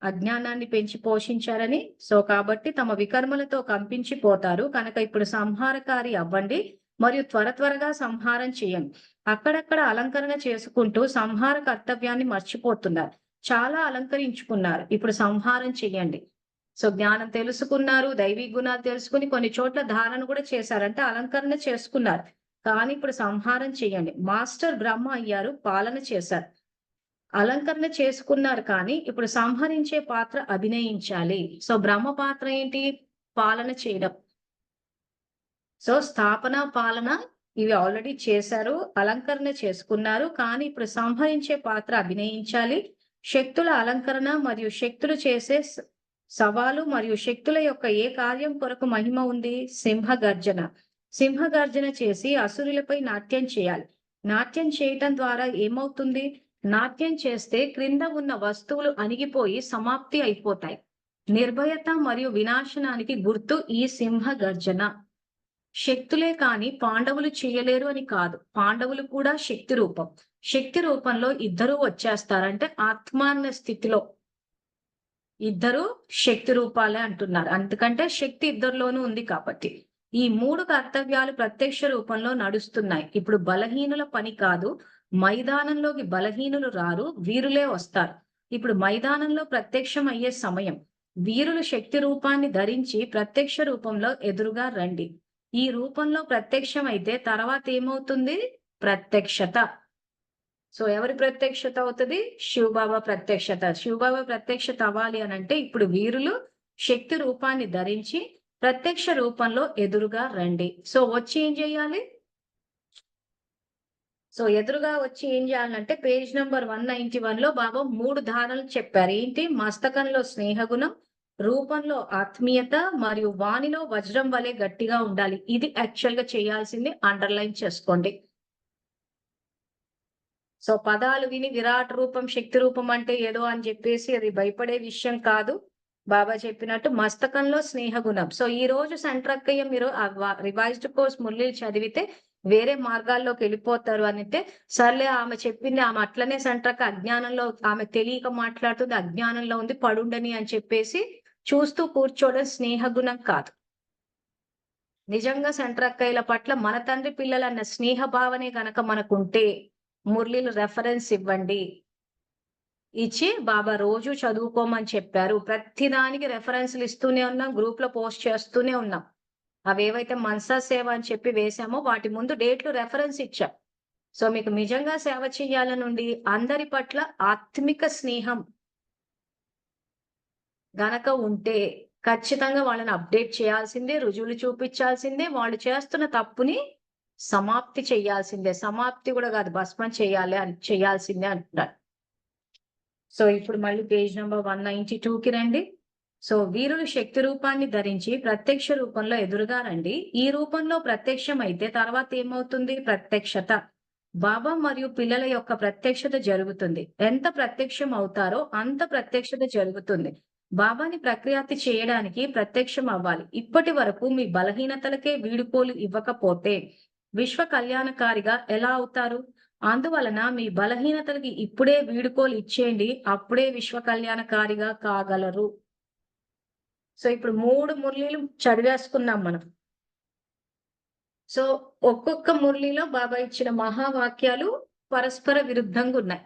అజ్ఞానాన్ని పెంచి పోషించారని. సో, కాబట్టి తమ వికర్మలతో కంపించిపోతారు. కనుక ఇప్పుడు సంహారకారి అవ్వండి మరియు త్వరగా సంహారం చేయండి. అక్కడక్కడ అలంకరణ చేసుకుంటూ సంహార కర్తవ్యాన్ని మర్చిపోతున్నారు. చాలా అలంకరించుకున్నారు. ఇప్పుడు సంహారం చెయ్యండి. సో, జ్ఞానం తెలుసుకున్నారు. దైవీ గుణాలు తెలుసుకొని కొన్ని చోట్ల ధారణ కూడా చేశారు. అంటే అలంకరణ చేసుకున్నారు. కానీ ఇప్పుడు సంహారం చేయండి. మాస్టర్ బ్రహ్మ అయ్యారు. పాలన చేశారు. అలంకరణ చేసుకున్నారు కానీ, ఇప్పుడు సంహరించే పాత్ర అభినయించాలి. సో, బ్రహ్మ పాత్ర ఏంటి? పాలన చేయడం. సో, స్థాపన, పాలన ఇవి ఆల్రెడీ చేశారు. అలంకరణ చేసుకున్నారు. కానీ ఇప్పుడు సంహరించే పాత్ర అభినయించాలి. శక్తుల అలంకరణ మరియు శక్తులు చేసే సవాలు మరియు శక్తుల యొక్క ఏ కార్యం కొరకు మహిమ ఉంది? సింహగర్జన. సింహగర్జన చేసి అసురులపై నాట్యం చేయాలి. నాట్యం చేయటం ద్వారా ఏమవుతుంది? నాట్యం చేస్తే క్రింద ఉన్న వస్తువులు అణిగిపోయి సమాప్తి అయిపోతాయి. నిర్భయత మరియు వినాశనానికి గుర్తు ఈ సింహ గర్జన. శక్తులే కాని పాండవులు చేయలేరు అని కాదు. పాండవులు కూడా శక్తి రూపం. శక్తి రూపంలో ఇద్దరూ వచ్చేస్తారంటే ఆత్మాన్న స్థితిలో ఇద్దరు శక్తి రూపాలే అంటున్నారు. ఎందుకంటే శక్తి ఇద్దరిలోనూ ఉంది కాబట్టి. ఈ 3 కర్తవ్యాలు ప్రత్యక్ష రూపంలో నడుస్తున్నాయి. ఇప్పుడు బలహీనుల పని కాదు. మైదానంలోకి బలహీనులు రారు, వీరులే వస్తారు. ఇప్పుడు మైదానంలో ప్రత్యక్షం అయ్యే సమయం. వీరులు శక్తి రూపాన్ని ధరించి ప్రత్యక్ష రూపంలో ఎదురుగా రండి. ఈ రూపంలో ప్రత్యక్షం అయితే తర్వాత ఏమవుతుంది? ప్రత్యక్షత. సో ఎవరి ప్రత్యక్షత అవుతుంది? శివబాబా ప్రత్యక్షత. శివబాబా ప్రత్యక్షత అవ్వాలి అని అంటే ఇప్పుడు వీరులు శక్తి రూపాన్ని ధరించి ప్రత్యక్ష రూపంలో ఎదురుగా రండి. సో వచ్చి ఏం చేయాలి? సో ఎదురుగా వచ్చి ఏం చేయాలంటే పేజ్ నంబర్ 191 లో బాబా 3 ధారలు చెప్పారు. ఏంటి? మస్తకంలో స్నేహగుణం, రూపంలో ఆత్మీయత మరియు వాణిలో వజ్రం వలె గట్టిగా ఉండాలి. ఇది యాక్చువల్ గా చేయాల్సింది. అండర్లైన్ చేసుకోండి. సో పదాలు విని విరాట్ రూపం శక్తి రూపం అంటే ఏదో అని చెప్పేసి అది భయపడే విషయం కాదు. బాబా చెప్పినట్టు మస్తకంలో స్నేహగుణం. సో ఈ రోజు సెంట్రక్కయ్య మీరు రివైజ్డ్ కోర్స్ మురళీలు చదివితే వేరే మార్గాల్లోకి వెళ్ళిపోతారు అంటే సర్లే ఆమె చెప్పింది, ఆమె అట్లనే సెంట్రక్క అజ్ఞానంలో ఆమె తెలియక మాట్లాడుతుంది, అజ్ఞానంలో ఉంది, పడుండని అని చెప్పేసి చూస్తూ కూర్చోవడం స్నేహగుణం కాదు. నిజంగా సెంట్రక్కయ్యల పట్ల మన తండ్రి పిల్లలన్న స్నేహ భావనే గనక మనకుంటే మురళీలు రెఫరెన్స్ ఇవ్వండి. ఇచ్చి బాబా రోజు చదువుకోమని చెప్పారు. ప్రతిదానికి రెఫరెన్స్లు ఇస్తూనే ఉన్నాం, గ్రూప్ లో పోస్ట్ చేస్తూనే ఉన్నాం. అవేవైతే మనసా సేవ అని చెప్పి వేసామో వాటి ముందు డేట్లు రెఫరెన్స్ ఇచ్చాం. సో మీకు నిజంగా సేవ చేయాలనుండి అందరి పట్ల ఆత్మిక స్నేహం గనక ఉంటే ఖచ్చితంగా వాళ్ళని అప్డేట్ చేయాల్సిందే, రుజువులు చూపించాల్సిందే, వాళ్ళు చేస్తున్న తప్పుని సమాప్తి చేయాల్సిందే. సమాప్తి కూడా కాదు, భస్మం చేయాల్సిందే అంటున్నారు. సో ఇప్పుడు మళ్ళీ పేజ్ నెంబర్ 192కి రండి. సో వీరులు శక్తి రూపాన్ని ధరించి ప్రత్యక్ష రూపంలో ఎదురుగా రండి. ఈ రూపంలో ప్రత్యక్షం అయితే తర్వాత ఏమవుతుంది? ప్రత్యక్షత. బాబా మరియు పిల్లల యొక్క ప్రత్యక్షత జరుగుతుంది. ఎంత ప్రత్యక్షం అవుతారో అంత ప్రత్యక్షత జరుగుతుంది. బాబాని ప్రఖ్యాతి చేయడానికి ప్రత్యక్షం అవ్వాలి. ఇప్పటి వరకు మీ బలహీనతలకే వీడుకోలు ఇవ్వకపోతే విశ్వ కళ్యాణకారిగా ఎలా అవుతారు? అందువలన మీ బలహీనతలకి ఇప్పుడే వీడుకోలు ఇచ్చేయండి. అప్పుడే విశ్వ కళ్యాణకారిగా కాగలరు. సో ఇప్పుడు 3 మురళీలు చదివేసుకున్నాం మనం. సో ఒక్కొక్క మురళిలో బాబా ఇచ్చిన మహావాక్యాలు పరస్పర విరుద్ధంగా ఉన్నాయి.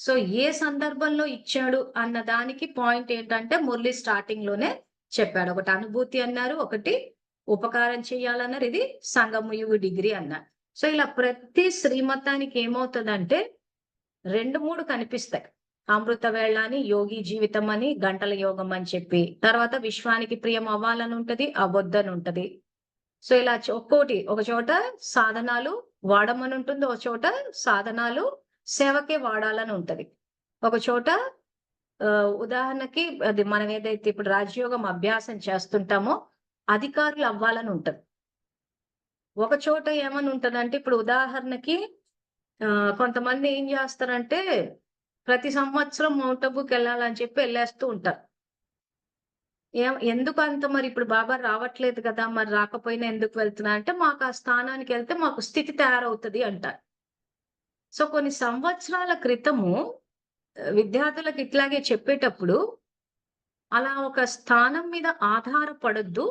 సో ఏ సందర్భంలో ఇచ్చాడు అన్న దానికి పాయింట్ ఏంటంటే మురళి స్టార్టింగ్ లోనే చెప్పాడు. ఒకటి అనుభూతి అన్నారు, ఒకటి ఉపకారం చేయాలన్నారు, ఇది సంగముయుగు డిగ్రీ అన్నారు. సో ఇలా ప్రతి శ్రీమతానికి ఏమవుతుందంటే 2-3 కనిపిస్తాయి. అమృత వేళ అని, యోగి జీవితం అని, గంటల యోగం అని చెప్పి, తర్వాత విశ్వానికి ప్రియం అవ్వాలని ఉంటది, అవ్వొద్దని ఉంటది. సో ఇలా ఒక్కోటి ఒక చోట సాధనాలు వాడమని ఉంటుంది, ఒక చోట సాధనాలు సేవకే వాడాలని ఉంటది. ఒక చోట ఉదాహరణకి అది మనం ఏదైతే ఇప్పుడు రాజయోగం అభ్యాసం చేస్తుంటామో అధికారులు అవ్వాలని ఉంటది. ఒక చోట ఏమని ఉంటదంటే ఇప్పుడు ఉదాహరణకి కొంతమంది ఏం చేస్తారంటే ప్రతి సంవత్సరం మౌంట్ అబుకి వెళ్ళాలని చెప్పి వెళ్ళేస్తూ ఉంటారు. ఎందుకు అంత మరి ఇప్పుడు బాబా రావట్లేదు కదా, మరి రాకపోయినా ఎందుకు వెళ్తున్నా అంటే మాకు ఆ స్థానానికి వెళ్తే మాకు స్థితి తయారవుతుంది అంటారు. సో కొన్ని సంవత్సరాల క్రితము విద్యార్థులకు ఇట్లాగే చెప్పేటప్పుడు అలా ఒక స్థానం మీద ఆధారపడొద్దు,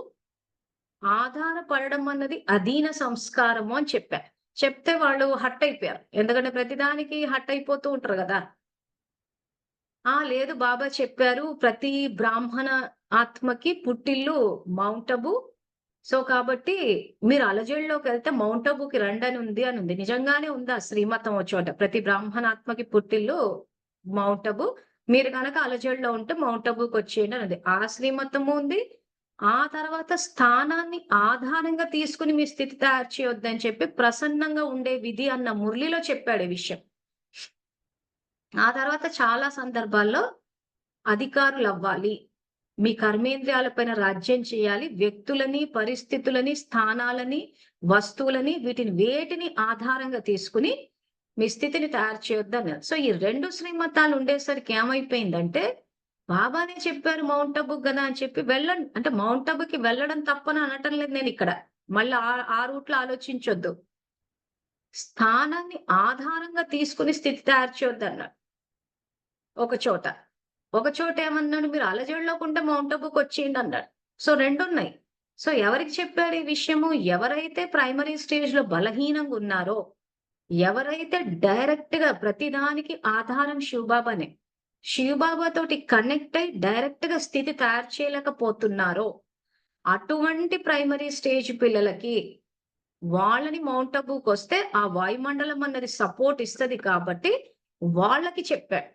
ఆధారపడడం అన్నది అధీన సంస్కారము అని చెప్పారు. చెప్తే వాళ్ళు హట్ అయిపోయారు. ఎందుకంటే ప్రతిదానికి హట్ అయిపోతూ ఉంటారు కదా. లేదు బాబా చెప్పారు ప్రతి బ్రాహ్మణ ఆత్మకి పుట్టిల్లు మౌంట్ అబు. సో కాబట్టి మీరు అలజడిలోకి వెళ్తే మౌంట్ అబుకి రండని ఉంది అని ఉంది. నిజంగానే ఉందా శ్రీమతం ఓ చోట ప్రతి బ్రాహ్మణాత్మకి పుట్టిల్లు మౌంట్ అబు, మీరు కనుక అలజడిలో ఉంటే మౌంట్ అబుకి వచ్చేయండి అని ఉంది. ఆ శ్రీమతము ఉంది. ఆ తర్వాత స్థానాన్ని ఆధారంగా తీసుకుని మీ స్థితి తయారు చేయొద్దని చెప్పి ప్రసన్నంగా ఉండే విధి అన్న మురళిలో చెప్పాడు ఈ విషయం. ఆ తర్వాత చాలా సందర్భాల్లో అధికారులు అవ్వాలి, మీ కర్మేంద్రియాలపైన రాజ్యం చేయాలి, వ్యక్తులని, పరిస్థితులని, స్థానాలని, వస్తువులని వీటిని వేటిని ఆధారంగా తీసుకుని మీ స్థితిని తయారు చేయొద్దు అన్నారు. సో ఈ 2 శ్రీమతాలు ఉండేసరికి ఏమైపోయిందంటే బాబానే చెప్పారు మౌంట్ అబుకి కదా అని చెప్పి వెళ్ళండి. అంటే మౌంట్ అబుకి వెళ్ళడం తప్పని అనటం లేదు నేనిక్కడ. మళ్ళీ ఆ రూట్‌లో ఆలోచించొద్దు. స్థానాన్ని ఆధారంగా తీసుకొని స్థితి తయారు చేయొద్దన్నాడు ఒక చోట. ఒక చోట ఏమన్నాడు, మీరు అలజడిలోకుంటే మౌంట్ అబుకొచ్చేయండన్నాడు. సో, రెండున్నాయి. సో, ఎవరికి చెప్పారు ఈ విషయము? ఎవరైతే ప్రైమరీ స్టేజ్‌లో బలహీనంగున్నారో, ఎవరైతే డైరెక్ట్‌గా ప్రతిదానికి ఆధారం శివబాబానే. శివబాబాతోటి కనెక్ట్ అయ్యి డైరెక్ట్‌గా స్థితి తయారు చేయలేకపోతున్నారో, అటువంటి ప్రైమరీ స్టేజ్ పిల్లలకి వాళ్ళని మౌంట్ అబూకొస్తే ఆ వాయుమండలం అన్నది సపోర్ట్ ఇస్తది కాబట్టి వాళ్ళకి చెప్పాడు.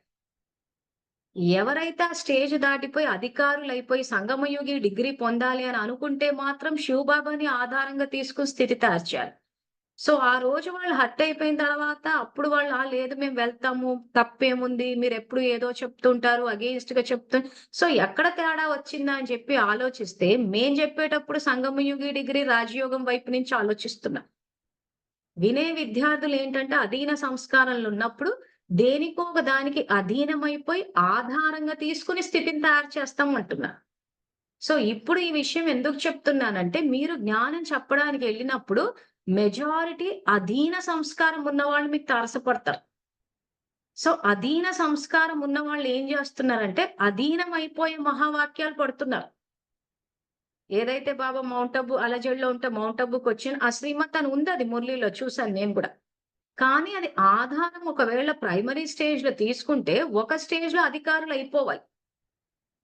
ఎవరైతే ఆ స్టేజ్ దాటిపోయి అధికారులైపోయి సంగమయుగి డిగ్రీ పొందాలి అని అనుకుంటే మాత్రం శివబాబాని ఆధారంగా తీసుకొని స్థితి తయారు చేయాలి. సో, ఆ రోజు వాళ్ళు హర్ట్ అయిపోయిన తర్వాత అప్పుడు వాళ్ళు లేదు మేము వెళ్తాము. తప్పేముంది? మీరెప్పుడు ఏదో చెప్తుంటారు. అగెయిన్స్ట్‌గా సో, ఎక్కడ తేడా వచ్చిందా అని చెప్పి ఆలోచిస్తే మేం చెప్పేటప్పుడు సంగమయుగి డిగ్రీ రాజయోగం వైపు నుంచి ఆలోచిస్తున్నాం. వినే విద్యార్థులేంటంటే అధీన సంస్కారాలున్నప్పుడు దేనికో ఒక దానికి అధీనమైపోయి ఆధారంగా తీసుకొని స్థితిని తయారు చేస్తాం అంటున్నా. సో, ఇప్పుడు ఈ విషయం ఎందుకు చెప్తున్నానంటే మీరు జ్ఞానం చెప్పడానికి ఎళ్ళినప్పుడు మెజారిటీ అధీన సంస్కారం ఉన్నవాళ్ళు మీకు తారసపడతారు. సో, అధీన సంస్కారం ఉన్నవాళ్ళు ఏం జేస్తున్నారంటే అధీనమైపోయే మహావాక్యాలు పడుతున్నారు. ఏదైతే బాబా మౌంట్ అబు అలజడిలో ఉంటే మౌంట్ అబుకొచ్చిన ఆ శ్రీమత్ అని ఉందది మురళిలో చూసాను నేను గూడా. కానీ అది ఆధారం ఒకవేళ ప్రైమరీ స్టేజ్‌లో తీసుకుంటే, ఒక స్టేజ్‌లో అధికారులయిపోవాలి.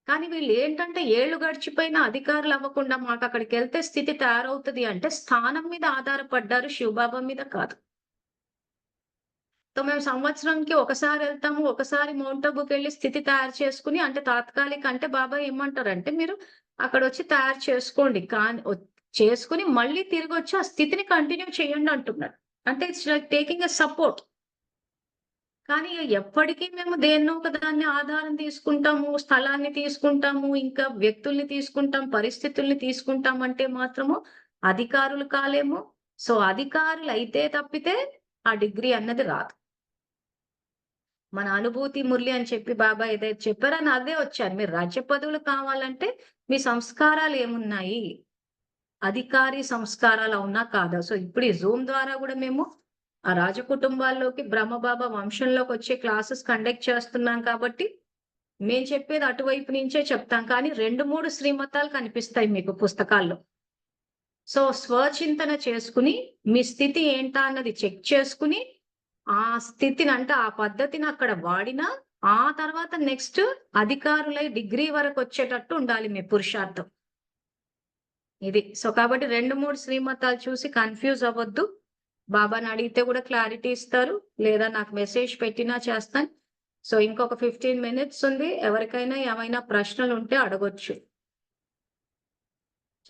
కానీ వీళ్ళేంటంటే ఏళ్ళు గడిచిపోయినా అధికారులవ్వకుండా మాకక్కడికెళ్తే స్థితి తయారవుతది అంటే, స్థానం మీద ఆధారపడ్డారు శివబాబా మీద కాదు. సో, మేము సంవత్సరంకి ఒకసారి ఎళ్తాము. ఒకసారి మౌంట్ అబూకెళ్ళి స్థితి తయారు చేసుకొని అంటే తాత్కాలిక అంటే బాబా ఏమంటారంటే, మీరు అక్కడొచ్చి తయారు చేసుకోండి. కానీ చేసుకొని మళ్ళీ తిరిగొచ్చి ఆ స్థితిని కంటిన్యూ చేయండి అంటున్నాడు. అంటే it's like taking a support. కానీ ఎప్పటికీ మేము దేన్నో ఒక దాన్ని ఆధారం తీసుకుంటాము, స్థలాన్ని తీసుకుంటాము, ఇంకా వ్యక్తుల్ని తీసుకుంటాం, పరిస్థితుల్ని తీసుకుంటాం అంటే మాత్రము అధికారులు కాలేము. సో, అధికారులైతే తప్పితే ఆ డిగ్రీ అన్నది రాదు. మన అనుభూతి మురళి అని చెప్పి బాబా ఏదైతే చెప్పారో అని అదే వచ్చాను. మీరు రాజ్య పదవులు కావాలంటే మీ సంస్కారాలు ఏమున్నాయి? అధికారి సంస్కారాలు అవునా కాదా? సో, ఇప్పుడు ఈ జూమ్ ద్వారా గూడా మేము ఆ రాజకుటుంబాల్లోకి బ్రహ్మబాబా వంశంలోకొచ్చే క్లాసెస్ కండక్ట్ చేస్తున్నాం కాబట్టి, మేము చెప్పేది అటువైపు నుంచే చెప్తాం. కానీ 2, 3 శ్రీమతాలు కనిపిస్తాయి మీకు పుస్తకాల్లో. సో, స్వచింతన చేసుకొని, మీ స్థితి ఏంటా అన్నది చెక్ చేసుకొని, ఆ స్థితిని అంటే ఆ పద్ధతిని అక్కడ వాడినా, ఆ తర్వాత నెక్స్ట్ అధికారులై డిగ్రీ వరకొచ్చేటట్టు ఉండాలి మీ పురుషార్థం. ఇది. సో, కాబట్టి 2, 3 శ్రీమతాలు చూసి కన్‌ఫ్యూజ్ అవ్వద్దు. బాబాని అడిగితే గూడా క్లారిటీ ఇస్తారు. లేదా నాకు మెసేజ్ పెట్టినా చేస్తాను. సో, ఇంకొక 15 మినిట్స్ ఉంది. ఎవరికైనా ఏమైనా ప్రశ్నలుంటే అడగొచ్చు.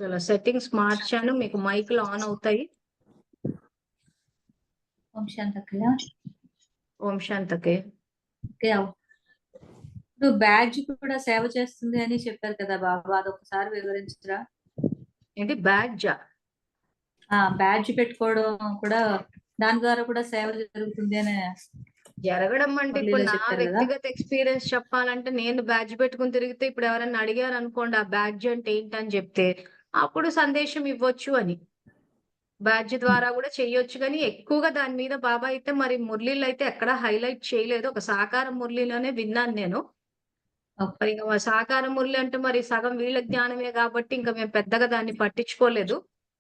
చలో సెట్టింగ్స్ మార్చాను. మీకు మైకులు ఆన్ అవుతాయి. ఓం శాంతక్కయ్య. ఓం శాంతకే. ఓకే. ఇప్పుడు బ్యాడ్జ్ కూడా సేవ చేస్తుంది అని చెప్పారు కదా బాబా, అదొకసారి వివరించరా? ఏంటి బ్యాడ్జా? బ్యాడ్జ్ పెట్టుకోవడం కూడా దాని ద్వారా కూడా సేవ జరుగుతుంది అని జరగడం అంటే ఇప్పుడు మురళిలో నా చెప్పారు కదా. వ్యక్తిగత ఎక్స్‌పీరియన్స్ చెప్పాలంటే నేను బ్యాడ్జ్ పెట్టుకొని తిరిగితే ఇప్పుడు ఎవరైనా అడిగారనుకోండి ఆ బ్యాడ్జ్ అంటే ఏంటని జెప్తే, అప్పుడు సందేశం ఇవ్వచ్చు అని. బ్యాడ్జ్ ద్వారా గూడా చెయ్యొచ్చు గానీ, ఎక్కువగా దాని మీద బాబా అయితే మరి మురళీలో అయితే ఎక్కడా హైలైట్ చేయలేదు. ఒక సాకార మురళిలోనే విన్నాను నేను. ఓకే. మరి ఇంక సాకార మురళి అంటే మరి సగం వీళ్ళ జ్ఞానమే గాబట్టి ఇంక మేము పెద్దగా దాన్ని పట్టించుకోలేదు.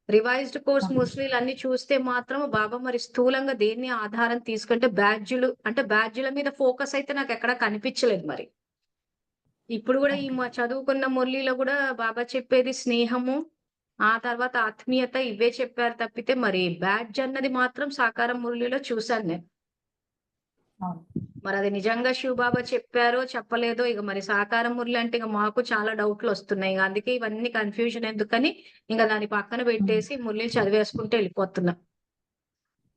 రివైజ్డ్ కోర్స్ ముస్లీలన్నీ చూస్తే మాత్రం బాబా మరి స్థూలంగా దేన్ని ఆధారం తీసుకుంటే బ్యాడ్జ్‌లు అంటే బ్యాడ్జ్‌ల మీద ఫోకస్ అయితే నాకెక్కడా కనిపిచ్చలేదు మరి. ఇప్పుడు గూడా ఈ చదువుకున్న మురళిలో గూడా బాబా చెప్పేది స్నేహము, ఆ తర్వాత ఆత్మీయత ఇవే చెప్పారు తప్పితే మరి బ్యాడ్జ్ అన్నది మాత్రం సాకారం మురళిలో చూసాను నేను. అవును. మరది నిజంగా శివబాబా చెప్పారో, చెప్పలేదో ఇగ మరి సాకారం మురళి అంటే ఇగ మాకు చాలా డౌట్‌లొస్తున్నాయి. ఇగ అందుకే ఇవన్నీ కన్‌ఫ్యూజన్ ఎందుకని ఇంగ దాన్ని పక్కన పెట్టేసి మురళిని చదివేసుకుంటూ ఎళ్ళిపోతున్నా.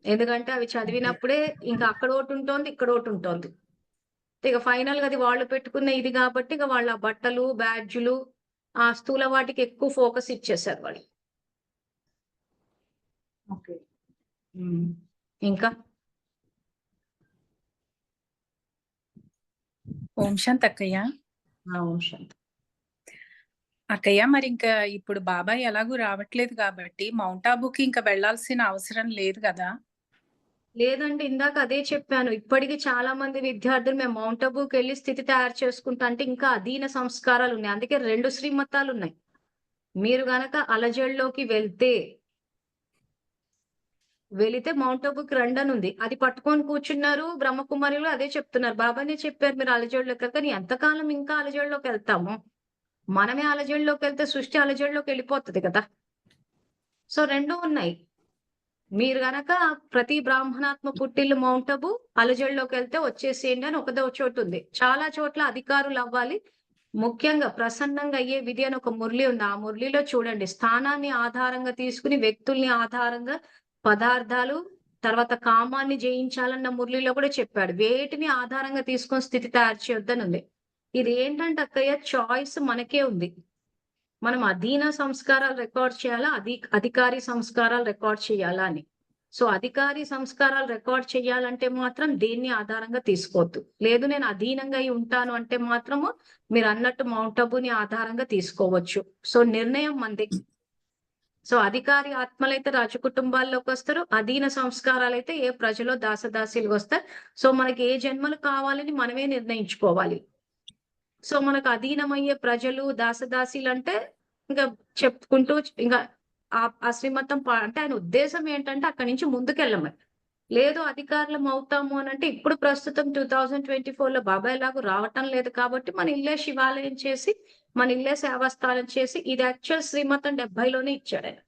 ఎందుకంటే అవి ఓకే. చదివినప్పుడే ఇంకా అక్కడోటుంటోంది, ఇక్కడోటుంటోంది. ఇక ఫైనల్‌గా అది వాళ్ళు పెట్టుకున్న ఇది గాబట్టి ఇగ వాళ్ళ బట్టలు, బ్యాడ్జులు ఆ స్థూల వాటికి ఎక్కువ ఫోకస్ ఇచ్చేసారు వాళ్ళు. ఓకే. హ్మ్. ఇంకా? ఓం శాంతక్కయ్య. ఓం శాంతి. అక్కయ్య మరి ఇంకా ఇప్పుడు బాబాయ్ ఎలాగూ రావట్లేదు కాబట్టి మౌంట్ ఆబూకి ఇంకా వెళ్ళాల్సిన అవసరం లేదు కదా? లేదండి, ఇందాక అదే చెప్పాను. ఇప్పటికి చాలా మంది విద్యార్థులు మేము మౌంట్ ఆబూకి వెళ్లి స్థితి తయారు చేసుకుంటా అంటే ఇంకా అధీన సంస్కారాలు ఉన్నాయి. అందుకే 2 శ్రీమతాలు ఉన్నాయి. మీరు గనక అలజడిలోకి వెళితే మౌంట్ ఆబూకి రండని ఉంది. అది పట్టుకొని కూర్చున్నారు బ్రహ్మకుమారిలు, అదే చెప్తున్నారు. బాబానే చెప్పారు మీరు అలజడిలోకి కానీ ఎంతకాలం ఇంకా అలజడిలోకి వెళ్తాము? మనమే అలజడిలోకి వెళ్తే సృష్టి అలజడిలోకి వెళ్ళిపోతది కదా! సో 2 ఉన్నాయి. మీరు గనక ప్రతి బ్రాహ్మణాత్మ పుట్టిల్లు మౌంట్ ఆబూ, అలజడిలోకి వెళ్తే వచ్చేసేయండి అని ఒకదో చోటు ఉంది. చాలా చోట్ల అధికారులు అవ్వాలి. ముఖ్యంగా ప్రసన్నంగా అయ్యే విధి అని ఒక మురళి ఉంది. ఆ మురళిలో చూడండి, స్థానాన్ని ఆధారంగా తీసుకుని వ్యక్తుల్ని ఆధారంగా పదార్థాలు, తర్వాత కామాన్ని జయించాలన్న మురళిలో కూడా చెప్పాడు. వేటిని ఆధారంగా తీసుకొని స్థితి తయారు చేయొద్దని ఉంది. ఇది ఏంటంటే అక్కయ్య, చాయిస్ మనకే ఉంది. మనం అధీన సంస్కారాలు రికార్డ్ చేయాలా, అధికారి సంస్కారాలు రికార్డ్ చేయాలా అని. సో అధికారి సంస్కారాలు రికార్డ్ చేయాలంటే మాత్రం దేన్ని ఆధారంగా తీసుకోవద్దు. లేదు నేను అధీనంగా అయి ఉంటాను అంటే మాత్రము మీరు అన్నట్టు మౌంట్ ఆబూని ఆధారంగా తీసుకోవచ్చు. సో నిర్ణయం మంది. సో అధికారి ఆత్మలైతే రాజ కుటుంబాల్లోకి వస్తారు. అధీన సంస్కారాలైతే ఏ ప్రజలో దాసదాసీలు వస్తారు. సో మనకి ఏ జన్మలు కావాలని మనమే నిర్ణయించుకోవాలి. సో మనకు అధీనమయ్యే ప్రజలు దాసదాసీలు అంటే ఇంకా చెప్పుకుంటూ ఇంకా ఆ శ్రీమతం అంటే ఆయన ఉద్దేశం ఏంటంటే అక్కడి నుంచి ముందుకెళ్ళమని. లేదు అధికారులం అవుతాము అని అంటే ఇప్పుడు ప్రస్తుతం 2024లో బాబాయ్ లాగా రావటం లేదు కాబట్టి మన ఇల్లే శివాలయం చేసి, మన ఇల్లే సేవాస్థానం చేసి, ఇది యాక్చువల్ శ్రీమతం 70లోనే ఇచ్చాడు ఆయన.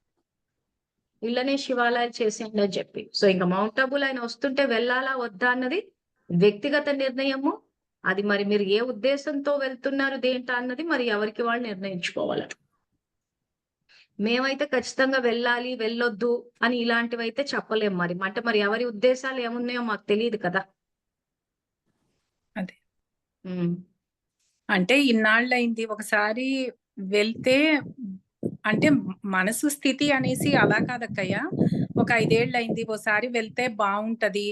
ఇళ్ళనే శివాలయాలు చేసేయండి అని చెప్పి. సో ఇంకా మౌంట్ ఆబూలో ఆయన వస్తుంటే వెళ్ళాలా వద్దా అన్నది వ్యక్తిగత నిర్ణయము. అది మరి మీరు ఏ ఉద్దేశంతో వెళ్తున్నారు దేంటా అన్నది మరి ఎవరికి వాళ్ళు నిర్ణయించుకోవాలి. మేమైతే ఖచ్చితంగా వెళ్ళాలి, వెళ్ళొద్దు అని ఇలాంటివైతే చెప్పలేం మరి. అంటే మరి ఎవరి ఉద్దేశాలు ఏమున్నాయో మాకు తెలియదు కదా! అదే. హ్మ్. అంటే ఇన్నాళ్ళయింది. ఒకసారి వెళ్తే అంటే మనసు స్థితి అనేసి అలా కాదక్కయ్య. ఒక 5 ఏళ్లయింది. ఓసారి వెళ్తే బావుంటది.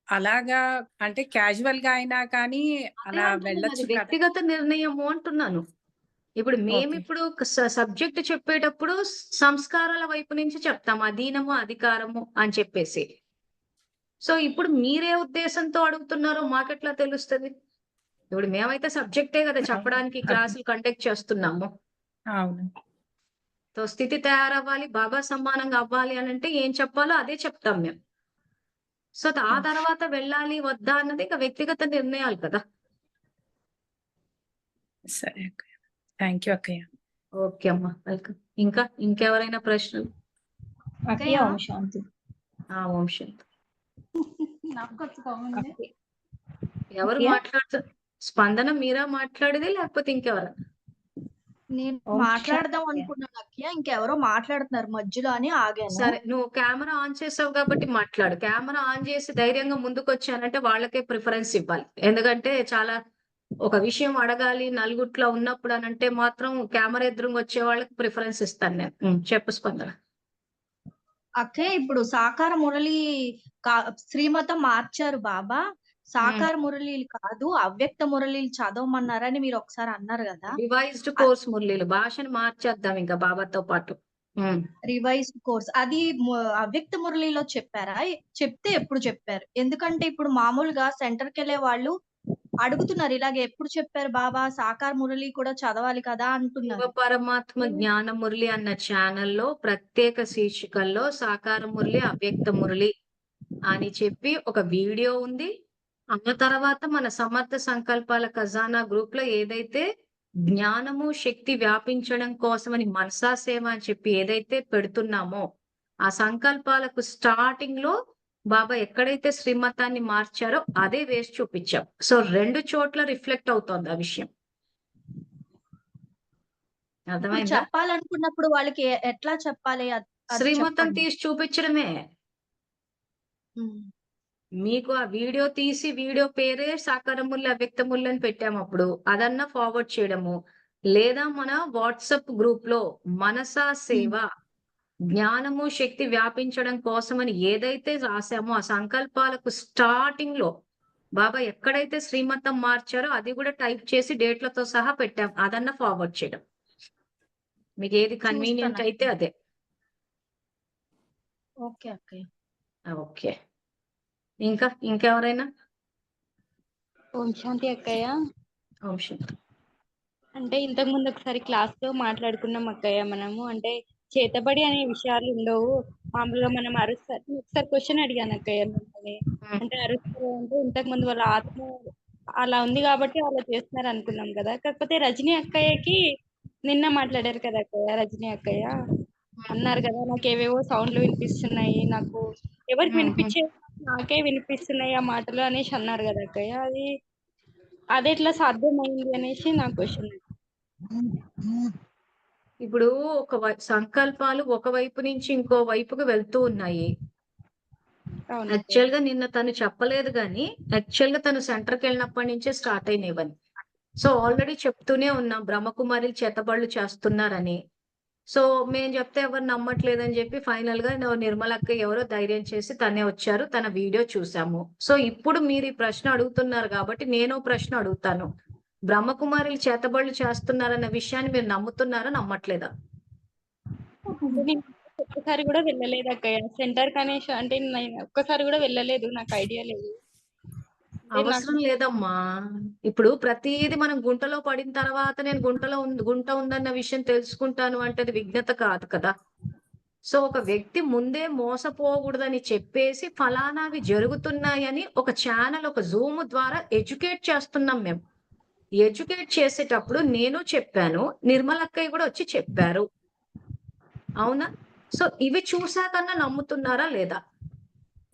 అలాగా అంటే క్యాజువల్‌గా అయినా కానీ అదే అలా అంటున్నాను, అది వెళ్ళొచ్చు కదా! వ్యక్తిగత నిర్ణయము అంటున్నాను. ఇప్పుడు ఓకే. మేమిప్పుడు సబ్జెక్ట్ చెప్పేటప్పుడు సంస్కారాల వైపు నుంచి చెప్తాం. అధీనము, అధికారము అని చెప్పేసి. సో ఇప్పుడు మీరే ఉద్దేశంతో అడుగుతున్నారో మాకెట్లా తెలుస్తది? ఇప్పుడు మేమైతే సబ్జెక్టే కదా చెప్పడానికి అదే. క్లాసులు కండక్ట్ చేస్తున్నాము. అవును. సో స్థితి తయారవ్వాలి, బాబా సమానంగా అవ్వాలి అనంటే ఏం చెప్పాలో అదే చెప్తాం మేము. సో ఆ తర్వాత వెళ్ళాలి, వద్దా అన్నది ఇక వ్యక్తిగత నిర్ణయాలు కదా! సరే అక్కయ్య. థాంక్ యూ అక్కయ్య. ఓకే అమ్మా. వెల్కమ్. ఇంకెవరైనా ప్రశ్నలు? అక్కయ్య ఓం శాంతి. ఓం శాంతి. అక్కయ్య. ఎవరు అక్కయ్య? మాట్లాడుతారు? స్పందన మీరా మాట్లాడేది లేకపోతే ఇంకెవరా? నేను ఓం మాట్లాడదాం శాంతి. అనుకున్నాను అక్కయ్య, ఇంకెవరో మాట్లాడుతున్నారు మధ్యలో అని ఆగాను. సరే, నువ్వు కెమెరా ఆన్ చేసావు కాబట్టి మాట్లాడు. కెమెరా ఆన్ చేసి ధైర్యంగా ముందుకొచ్చానంటే వాళ్ళకే ప్రిఫరెన్స్ ఇవ్వాలి. ఎందుకంటే చాలా ఒక విషయం అడగాలి నలుగుట్లో ఉన్నప్పుడు అనంటే మాత్రం కెమెరా ఎదురుగా వచ్చే వాళ్ళకి ప్రిఫరెన్స్ ఇస్తాను నేను. చెప్పు స్పందన. అక్కయ్య ఇప్పుడు సాకార మురళి శ్రీమతం మార్చారు బాబా. సాకార మురళీలు కాదు అవ్యక్త మురళీలు చదవమన్నారని మీరు ఒకసారి అన్నారు కదా. రివైజ్డ్ కోర్స్ మురళీలు భాషను మార్చేద్దాం ఇంకా బాబాతో పాటు. రివైజ్డ్ కోర్స్ అది అవ్యక్త మురళిలో చెప్పారా? చెప్తే ఎప్పుడు చెప్పారు? ఎందుకంటే ఇప్పుడు మామూలుగా సెంటర్కి వెళ్ళే వాళ్ళు అడుగుతున్నారు ఇలాగే ఎప్పుడు చెప్పారు బాబా సాకార మురళి కూడా చదవాలి కదా శివ అంటున్నారు. పరమాత్మ జ్ఞాన మురళి అన్న ఛానల్లో ప్రత్యేక శీర్షికల్లో సాకార మురళి, అవ్యక్త మురళి అని చెప్పి ఒక వీడియో ఉంది. ఆ తర్వాత మన సమర్థ సంకల్పాల ఖజానా గ్రూప్ లో ఏదైతే జ్ఞానము శక్తి వ్యాపించడం కోసమని మనసా సేవ అని చెప్పి ఏదైతే పెడుతున్నామో ఆ సంకల్పాలకు స్టార్టింగ్ లో బాబా ఎక్కడైతే శ్రీమతాన్ని మార్చారో అదే వేసి చూపించాం. సో 2 చోట్ల రిఫ్లెక్ట్ అవుతోంది ఆ విషయం. ఇప్పుడు అర్థమైందా? చెప్పాలనుకున్నప్పుడు వాళ్ళకి ఎట్లా చెప్పాలి అది శ్రీమతం చెప్పండి. తీసి చూపించడమే. ఉమ్. మీకు ఆ వీడియో తీసి వీడియో పేరే సాకార ముల్లి అవ్యక్త ముల్లి అని పెట్టాము. అప్పుడు అదన్నా ఫార్వర్డ్ చేయడము, లేదా మన వాట్సాప్ గ్రూప్ లో మనసా సేవ జ్ఞానము శక్తి వ్యాపించడం కోసమని ఏదైతే రాసామో ఆ సంకల్పాలకు స్టార్టింగ్ లో బాబా ఎక్కడైతే శ్రీమతం మార్చారో అది కూడా టైప్ చేసి డేట్లతో సహా పెట్టాం. అదన్నా ఫార్వర్డ్ చేయడం. మీకు ఏది కన్వీనియంట్ చూస్తాను. అయితే అదే. ఓకే అక్కయ్య. ఓకే. ఇంకెవరైనా? ఓం శాంతి అక్కయ్య. ఓం శాంతి. అంటే ఇంతకు ముందు ఒకసారి క్లాస్ లో మాట్లాడుకున్నాం అక్కయ్య మనము. అంటే చేతబడి అనే విషయాలు ఉండవు, మామూలుగా మనం అరుస్తారు. ఒకసారి క్వశ్చన్ అడిగాను అక్కయ్య మిమ్మల్ని. అంటే అరుస్తారు అంటే ఇంతకు ముందు వాళ్ళ ఆత్మ అలా ఉంది కాబట్టి అలా చేస్తున్నారు అనుకున్నాం కదా. కాకపోతే రజనీ అక్కయ్యకి నిన్న మాట్లాడారు కదా అక్కయ్య, రజనీ అక్కయ్య అన్నారు కదా, నాకు ఏవేవో సౌండ్లు వినిపిస్తున్నాయి, నాకు ఎవరికి వినిపించే నాకే వినిపిస్తున్నాయి ఆ మాటలు అనేసి అన్నారు కదా అక్కయ్య. అది ఎట్లా సాధ్యమైంది అనేసి నా క్వశ్చన్. ఇప్పుడు సంకల్పాలు ఒక వైపు నుంచి ఇంకో వైపుకు వెళ్తూ ఉన్నాయి. అవును యాక్చువల్ గా నిన్న తను చెప్పలేదు కానీ యాక్చువల్ గా తను సెంటర్కి వెళ్ళినప్పటి నుంచే స్టార్ట్ అయినవని. సో ఆల్రెడీ చెప్తూనే ఉన్నాం బ్రహ్మకుమారిలు చేతబడులు చేస్తున్నారని. సో మేము చెప్తే ఎవరు నమ్మట్లేదని చెప్పి ఫైనల్ గా నిర్మలక్క ఎవరో ధైర్యం చేసి తనే వచ్చారు, తన వీడియో చూసాము. సో ఇప్పుడు మీరు ఈ ప్రశ్న అడుగుతున్నారు కాబట్టి నేను ప్రశ్న అడుగుతాను. బ్రహ్మకుమారిలు చేతబడులు చేస్తున్నారన్న విషయాన్ని మీరు నమ్ముతున్నారా, నమ్మట్లేదా? అంటే నేను ఒక్కసారి కూడా వెళ్ళలేదు అక్కయ్య సెంటర్ కనేసి. అంటే నేను ఒక్కసారి కూడా వెళ్ళలేదు, నాకు ఐడియా లేదు. అంటే అవసరం లేదమ్మా. ఇప్పుడు ప్రతిదీ మనం గుంటలో పడిన తర్వాత నేను గుంట ఉందన్న విషయం తెలుసుకుంటాను అంటే అది విజ్ఞత కాదు కదా. సో ఒక వ్యక్తి ముందే మోసపోకూడదని చెప్పేసి ఫలానావి జరుగుతున్నాయని ఒక ఛానల్, ఒక జూమ్ ద్వారా ఎడ్యుకేట్ చేస్తున్నాం మేము. ఎడ్యుకేట్ చేసేటప్పుడు నేను చెప్పాను, నిర్మలక్కయ్య కూడా వచ్చి చెప్పారు. అవునా? సో ఇవి చూసాకన్నా నమ్ముతున్నారా లేదా?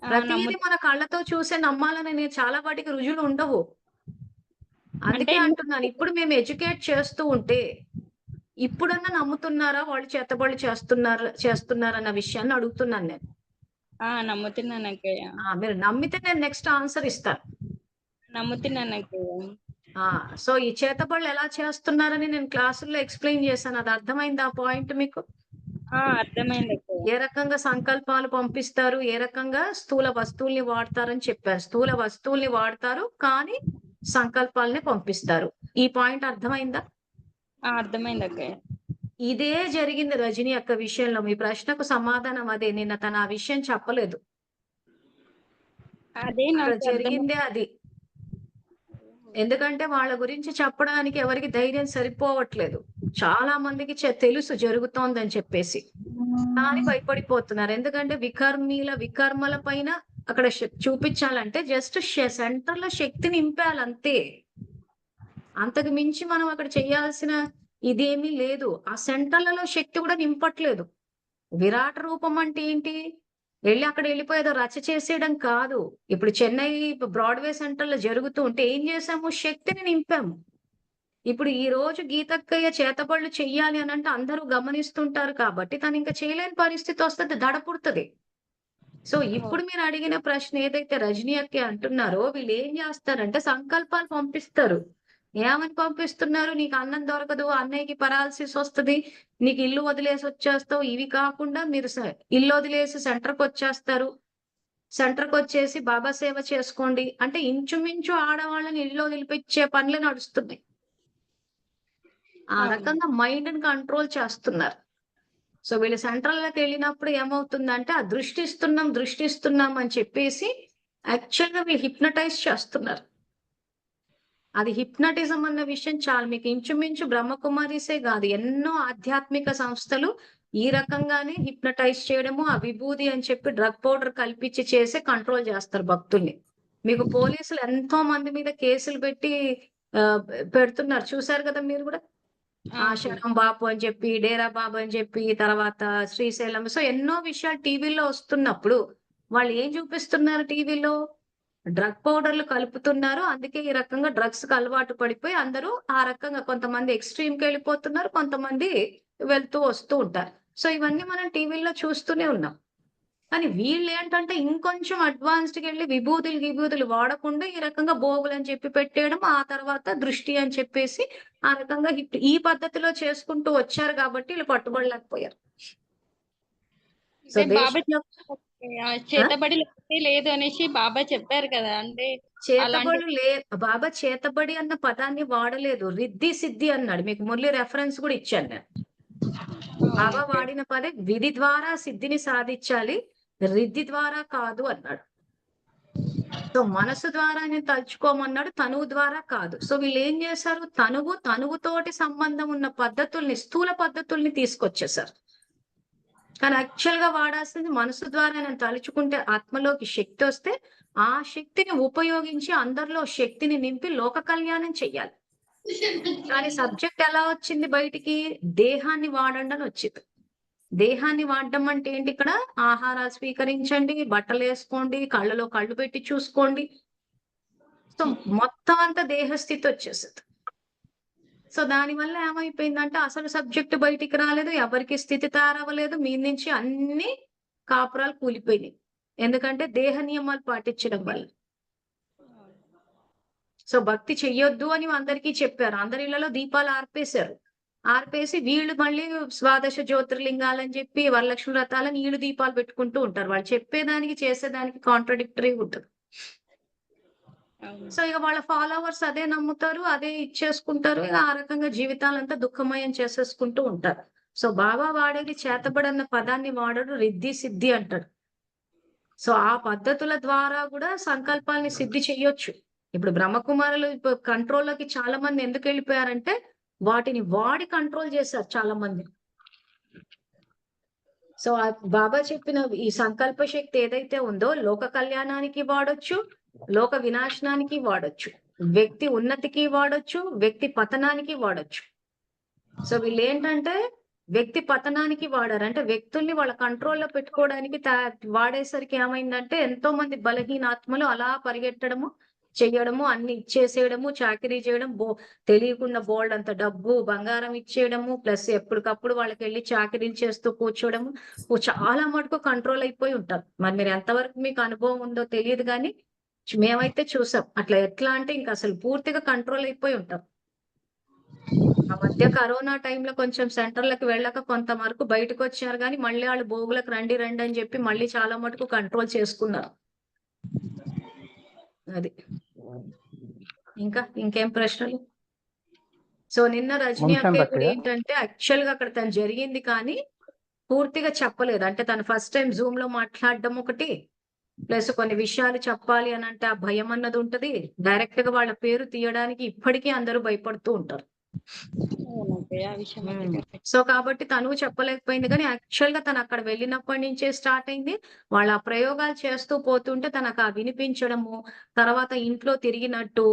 ప్రతిదీ మన కళ్ళతో చూసే నమ్మాలని నేను చాలా వాటికి రుజువులు ఉండవు. అందుకే అంటున్నాను, ఇప్పుడు మేము ఎడ్యుకేట్ చేస్తూ ఉంటే ఇప్పుడన్నా నమ్ముతున్నారా వాళ్ళు చేతబడులు చేస్తున్నారన్న విషయాన్ని అడుగుతున్నాను నేను. నమ్ముతున్నాను అక్కయ్య. మీరు నమ్మితే నేను నెక్స్ట్ ఆన్సర్ ఇస్తాను. నమ్ముతున్నాను అక్కయ్య. సో ఈ చేతబడులు ఎలా చేస్తున్నారని నేను క్లాసుల్లో ఎక్స్ప్లెయిన్ చేశాను. అది అర్థమైంది ఆ పాయింట్ మీకు? అర్థమైంది అక్కయ్య. ఏ రకంగా సంకల్పాలు పంపిస్తారు, ఏ రకంగా స్థూల వస్తువుల్ని వాడతారని చెప్పారు. స్థూల వస్తువుల్ని వాడతారు కానీ సంకల్పాలని పంపిస్తారు. ఈ పాయింట్ అర్థమైందా? అర్థమైంది అక్కయ్య. ఇదే జరిగింది రజనీ అక్క విషయంలో. మీ ప్రశ్నకు సమాధానం అదే. నిన్న తన ఆ విషయం చెప్పలేదు. అదే అక్కడ నాకు జరిగిందే అది. ఎందుకంటే వాళ్ళ గురించి చెప్పడానికి ఎవరికి ధైర్యం సరిపోవట్లేదు. చాలా మందికి తెలుసు జరుగుతోందని చెప్పేసి, కానీ భయపడిపోతున్నారు. ఎందుకంటే వికర్మల పైన అక్కడ చూపించాలంటే జస్ట్ సెంటర్ లో శక్తిని నింపాలి అంతే. అంతకు మించి మనం అక్కడ చేయాల్సిన ఇదేమీ లేదు. ఆ సెంటర్లలో శక్తి కూడా నింపట్లేదు. విరాట రూపం అంటే ఏంటి? అక్కడ వెళ్ళిపోయేదో రచ చేసేయడం కాదు. ఇప్పుడు చెన్నై బ్రాడ్వే సెంటర్ లో జరుగుతూ ఉంటే ఏం చేసాము? శక్తిని నింపాము. ఇప్పుడు ఈ రోజు గీతక్కయ్య చేతబడులు చెయ్యాలి అని అంటే అందరూ గమనిస్తుంటారు కాబట్టి తను ఇంకా చేయలేని పరిస్థితి వస్తుంది, దడ పుడుతుంది. సో ఇప్పుడు మీరు అడిగిన ప్రశ్న ఏదైతే రజనీ అక్క అంటున్నారో, వీళ్ళు ఏం చేస్తారంటే సంకల్పాలు పంపిస్తారు. ఏమని పంపిస్తున్నారు? నీకు అన్నం దొరకదు, అన్నయ్యకి పరాలసిస్ వస్తుంది, నీకు ఇల్లు వదిలేసి వచ్చేస్తావు. ఇవి కాకుండా మీరు ఇల్లు వదిలేసి సెంటర్కి వచ్చేస్తారు. సెంటర్కి వచ్చేసి బాబా సేవ చేసుకోండి అంటే ఇంచుమించు ఆడవాళ్ళని ఇల్లు వదిలిపించే పనులు నడుస్తున్నాయి. ఆ రకంగా మైండ్ ని కంట్రోల్ చేస్తున్నారు. సో వీళ్ళు సెంట్రల్లోకి వెళ్ళినప్పుడు ఏమవుతుందంటే ఆ దృష్టిస్తున్నాం అని చెప్పేసి యాక్చువల్ గా వీళ్ళు హిప్నటైజ్ చేస్తున్నారు. అది హిప్నటిజం అన్న విషయం చాలా మీకు ఇంచుమించు బ్రహ్మకుమారిసే కాదు, ఎన్నో ఆధ్యాత్మిక సంస్థలు ఈ రకంగానే హిప్నటైజ్ చేయడము, ఆ విభూది అని చెప్పి డ్రగ్ పౌడర్ కల్పించి చేసి కంట్రోల్ చేస్తారు భక్తుల్ని. మీకు పోలీసులు ఎంతో మంది మీద కేసులు పెట్టి పెడుతున్నారు, చూసారు కదా మీరు కూడా. ఆశ్రమం బాపు అని చెప్పి, డేరా బాబు అని చెప్పి, తర్వాత శ్రీశైలం. సో ఎన్నో విషయాలు టీవీలో వస్తున్నప్పుడు వాళ్ళు ఏం చూపిస్తున్నారు? టీవీలో డ్రగ్ పౌడర్లు కలుపుతున్నారు. అందుకే ఈ రకంగా డ్రగ్స్ కి అలవాటు పడిపోయి అందరూ ఆ రకంగా కొంతమంది ఎక్స్ట్రీమ్ కి వెళ్ళిపోతున్నారు, కొంతమంది వెళ్తూ వస్తూ ఉంటారు. సో ఇవన్నీ మనం టీవీలో చూస్తూనే ఉన్నాం. కానీ వీళ్ళు ఏంటంటే ఇంకొంచెం అడ్వాన్స్డ్ కి వెళ్ళి విభూతులు వాడకుండా ఈ రకంగా బోగులు అని చెప్పి పెట్టేయడం, ఆ తర్వాత దృష్టి అని చెప్పేసి ఆ రకంగా ఈ పద్ధతిలో చేసుకుంటూ వచ్చారు కాబట్టి వీళ్ళు పట్టుబడలేకపోయారు. సో అంటే బాబా దేశంలో చేతబడి లేదు అనేసి బాబా చెప్పారు కదా, అంటే అలాంటి చేతబడి బాబా చేతబడి అన్న పదాన్ని వాడలేదు, రిద్ధి సిద్ధి అన్నాడు. మీకు మురళి రెఫరెన్స్ కూడా ఇచ్చాను నేను. బాబా వాడిన పదే విధి ద్వారా సిద్ధిని సాధించాలి, రిద్ధి ద్వారా కాదు అన్నాడు. సో మనసు ద్వారా నేను తలుచుకోమన్నాడు, తనువు ద్వారా కాదు. సో వీళ్ళు ఏం చేశారు, తనువుతోటి సంబంధం ఉన్న పద్ధతుల్ని, స్థూల పద్ధతుల్ని తీసుకొచ్చేసారు. కానీ యాక్చువల్ గా వాడాల్సింది మనసు ద్వారా నేను తలుచుకుంటే ఆత్మలోకి శక్తి వస్తే ఆ శక్తిని ఉపయోగించి అందరిలో శక్తిని నింపి లోక కళ్యాణం చెయ్యాలి. కానీ సబ్జెక్ట్ ఎలా వచ్చింది బయటికి, దేహాన్ని వాడండి అని వచ్చింది. దేహాన్ని వాడడం అంటే ఏంటి, ఇక్కడ ఆహారాలు స్వీకరించండి, బట్టలు వేసుకోండి, కళ్ళలో కళ్ళు పెట్టి చూసుకోండి. సో మొత్తం అంతా దేహస్థితి వచ్చేసింది. సో దానివల్ల ఏమైపోయిందంటే అసలు సబ్జెక్ట్ బయటికి రాలేదు, ఎవరికి స్థితి తయారవ్వలేదు, మీ నుంచి అన్ని కాపురాలు కూలిపోయినాయి. ఎందుకంటే దేహ నియమాలు పాటించడం వల్ల. సో భక్తి చెయ్యొద్దు అని అందరికీ చెప్పారు, అందరి ఇళ్లలో దీపాలు ఆర్పేశారు. ఆర్పేసి వీళ్ళు మళ్ళీ ద్వాదశ జ్యోతిర్లింగాలని చెప్పి వరలక్ష్మి వ్రతాలని వీళ్ళు దీపాలు పెట్టుకుంటూ ఉంటారు. వాళ్ళు చెప్పేదానికి చేసేదానికి కాంట్రడిక్టరీ ఉంటుంది. సో ఇక వాళ్ళ ఫాలోవర్స్ అదే నమ్ముతారు, అదే ఇచ్చేసుకుంటారు. ఇక ఆ రకంగా జీవితాలంతా దుఃఖమయం చేసేసుకుంటూ ఉంటారు. సో బాబా వాడేది చేతబడన్న పదాన్ని వాడడు, రిద్ధి సిద్ధి అంటాడు. సో ఆ పద్ధతుల ద్వారా కూడా సంకల్పాలని సిద్ధి చెయ్యొచ్చు. ఇప్పుడు బ్రహ్మకుమారులు కంట్రోల్లోకి చాలా మంది ఎందుకు వెళ్ళిపోయారంటే వాటిని వాడి కంట్రోల్ చేశారు చాలా మంది. సో బాబా చెప్పిన ఈ సంకల్ప శక్తి ఏదైతే ఉందో లోక కళ్యాణానికి వాడొచ్చు, లోక వినాశనానికి వాడొచ్చు, వ్యక్తి ఉన్నతికి వాడొచ్చు, వ్యక్తి పతనానికి వాడొచ్చు. సో వీళ్ళు ఏంటంటే వ్యక్తి పతనానికి వాడారు, అంటే వ్యక్తుల్ని వాళ్ళ కంట్రోల్లో పెట్టుకోవడానికి వాడేసరికి ఏమైందంటే ఎంతో మంది బలహీనాత్మలు అలా పరిగెట్టడము, చెయ్యడము, అన్ని ఇచ్చేసేయడము, చాకరీ చేయడం, తెలియకుండా బోల్డ్ అంత డబ్బు బంగారం ఇచ్చేయడము, ప్లస్ ఎప్పటికప్పుడు వాళ్ళకి వెళ్ళి చాకరీలు చేస్తూ కూర్చోవడము, చాలా మటుకు కంట్రోల్ అయిపోయి ఉంటారు. మరి మీరు ఎంతవరకు మీకు అనుభవం ఉందో తెలియదు కానీ మేమైతే చూసాం అట్లా. ఎట్లా అంటే ఇంకా అసలు పూర్తిగా కంట్రోల్ అయిపోయి ఉంటాం. ఆ మధ్య కరోనా టైంలో కొంచెం సెంటర్లకు వెళ్ళక కొంత వరకు బయటకు వచ్చారు కానీ మళ్ళీ వాళ్ళు భోగులకు రండి రండి అని చెప్పి మళ్ళీ చాలా మటుకు కంట్రోల్ చేసుకున్నారు. అది ఇంకేం ప్రశ్నలు? సో నిన్న రజనీ అక్కయ్య కూడా ఏంటంటే యాక్చువల్ గా అక్కడ తను జరిగింది కానీ పూర్తిగా చెప్పలేదు. అంటే తను ఫస్ట్ టైం జూమ్ లో మాట్లాడడం ఒకటి, ప్లస్ కొన్ని విషయాలు చెప్పాలి అని అంటే ఆ భయం అన్నది ఉంటది. డైరెక్ట్ గా వాళ్ళ పేరు తీయడానికి ఇప్పటికీ అందరూ భయపడుతూ ఉంటారు. సో కాబట్టి తను చెప్పలేకపోయింది కానీ యాక్చువల్ గా తను అక్కడ వెళ్ళినప్పటి నుంచే స్టార్ట్ అయింది. వాళ్ళ ప్రయోగాలు చేస్తూ పోతుంటే తనకు ఆ వినిపించడము, తర్వాత ఇంట్లో తిరిగినట్టు,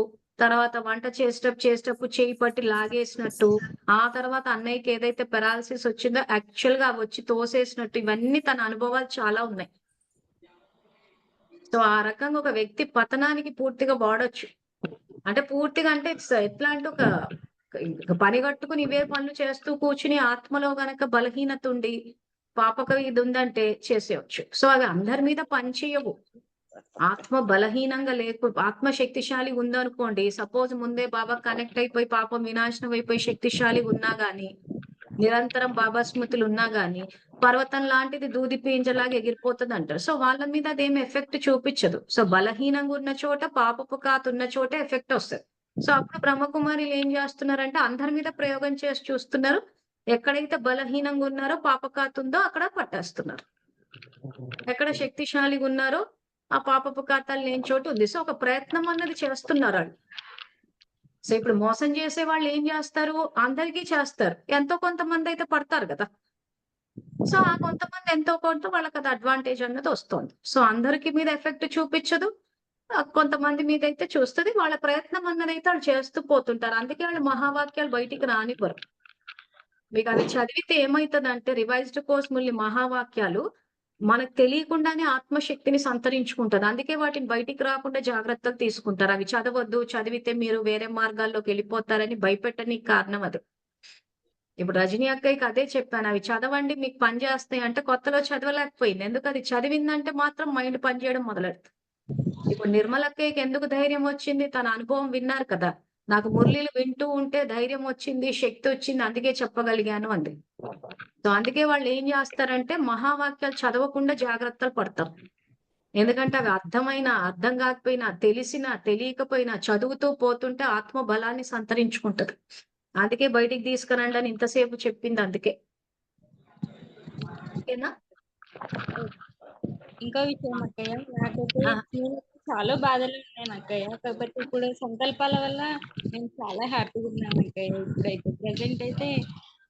తర్వాత వంట చేసేటప్పుడు చేయి పట్టి లాగేసినట్టు, ఆ తర్వాత అన్నయ్యకి ఏదైతే పెరాలసిస్ వచ్చిందో యాక్చువల్ గా వచ్చి తోసేసినట్టు, ఇవన్నీ తన అనుభవాలు చాలా ఉన్నాయి. సో ఆ రకంగా ఒక వ్యక్తి పతనానికి పూర్తిగా వాడొచ్చు. అంటే పూర్తిగా అంటే ఎట్లా అంటే ఒక పని కట్టుకుని ఇవే పనులు చేస్తూ కూర్చుని ఆత్మలో గనక బలహీనత ఉండి పాపక ఇది ఉందంటే చేసేయచ్చు. సో అవి అందరి మీద పని చేయవు. ఆత్మ బలహీనంగా ఆత్మ శక్తిశాలి ఉందనుకోండి, సపోజ్ ముందే బాబా కనెక్ట్ అయిపోయి పాపం వినాశనం అయిపోయి శక్తిశాలి ఉన్నా గాని, నిరంతరం బాబా స్మృతులు ఉన్నా గాని పర్వతం లాంటిది దూది పీంజలాగా ఎగిరిపోతుంది అంటారు. సో వాళ్ళ మీద అదేమి ఎఫెక్ట్ చూపించదు. సో బలహీనంగా ఉన్న చోట, పాపపు కాత ఉన్న చోట ఎఫెక్ట్ వస్తుంది. సో అప్పుడు బ్రహ్మకుమారిలు ఏం చేస్తున్నారంటే అందరి మీద ప్రయోగం చేసి చూస్తున్నారు, ఎక్కడైతే బలహీనంగా ఉన్నారో పాపకాత ఉందో అక్కడ పట్టేస్తున్నారు, ఎక్కడ శక్తిశాలిగా ఉన్నారో ఆ పాపపు ఖాతాలు లేని చోటు ఉంది. సో ఒక ప్రయత్నం అన్నది చేస్తున్నారు వాళ్ళు. సో ఇప్పుడు మోసం చేసే వాళ్ళు ఏం చేస్తారు, అందరికీ చేస్తారు, ఎంతో కొంతమంది అయితే పడతారు కదా. సో ఆ కొంతమంది ఎంతో కొంత వాళ్ళకి అది అడ్వాంటేజ్ అన్నది వస్తుంది. సో అందరికి మీద ఎఫెక్ట్ చూపించదు, కొంతమంది మీద అయితే చూస్తుంది. వాళ్ళ ప్రయత్నం అన్నది అయితే వాళ్ళు చేస్తూ పోతుంటారు. అందుకే వాళ్ళు మహావాక్యాలు బయటికి రానివ్వరు. మీకు అవి చదివితే ఏమవుతుందంటే రివైజ్డ్ కోర్స్ ముల్లి మహావాక్యాలు మనకు తెలియకుండానే ఆత్మశక్తిని సంతరించుకుంటది. అందుకే వాటిని బయటికి రాకుండా జాగ్రత్తలు తీసుకుంటారు. అవి చదవద్దు, చదివితే మీరు వేరే మార్గాల్లోకి వెళ్ళిపోతారని భయపెట్టడానికి కారణం అది. ఇప్పుడు రజనీ అక్కయ్యకి అదే చెప్పాను, అవి చదవండి మీకు పని చేస్తాయి అంటే కొత్తలో చదవలేకపోయింది. ఎందుకు, అది చదివిందంటే మాత్రం మైండ్ పనిచేయడం మొదలెడుతుంది. ఇప్పుడు నిర్మల అక్కయ్యకి ఎందుకు ధైర్యం వచ్చింది, తన అనుభవం విన్నారు కదా. నాకు మురళీలు వింటూ ఉంటే ధైర్యం వచ్చింది, శక్తి వచ్చింది, అందుకే చెప్పగలిగాను అంది. సో అందుకే వాళ్ళు ఏం చేస్తారంటే మహావాక్యాలు చదవకుండా జాగ్రత్తలు పడతారు. ఎందుకంటే అవి అర్థం కాకపోయినా, తెలిసినా తెలియకపోయినా చదువుతూ పోతుంటే ఆత్మ బలాన్ని సంతరించుకుంటది. అందుకే బయటికి తీసుకురండి అని ఇంతసేపు చెప్పింది అందుకే. ఓకేనా? ఇంకో విషయం అక్కయ్య, నాకైతే ఆ, నేను చాలా బాధలు ఉన్నాను అక్కయ్య. కాకపోతే ఇప్పుడు సంకల్పాల వల్ల నేను చాలా హ్యాపీగా ఉన్నాను అక్కయ్య. ఇప్పుడైతే ప్రెసెంట్ అయితే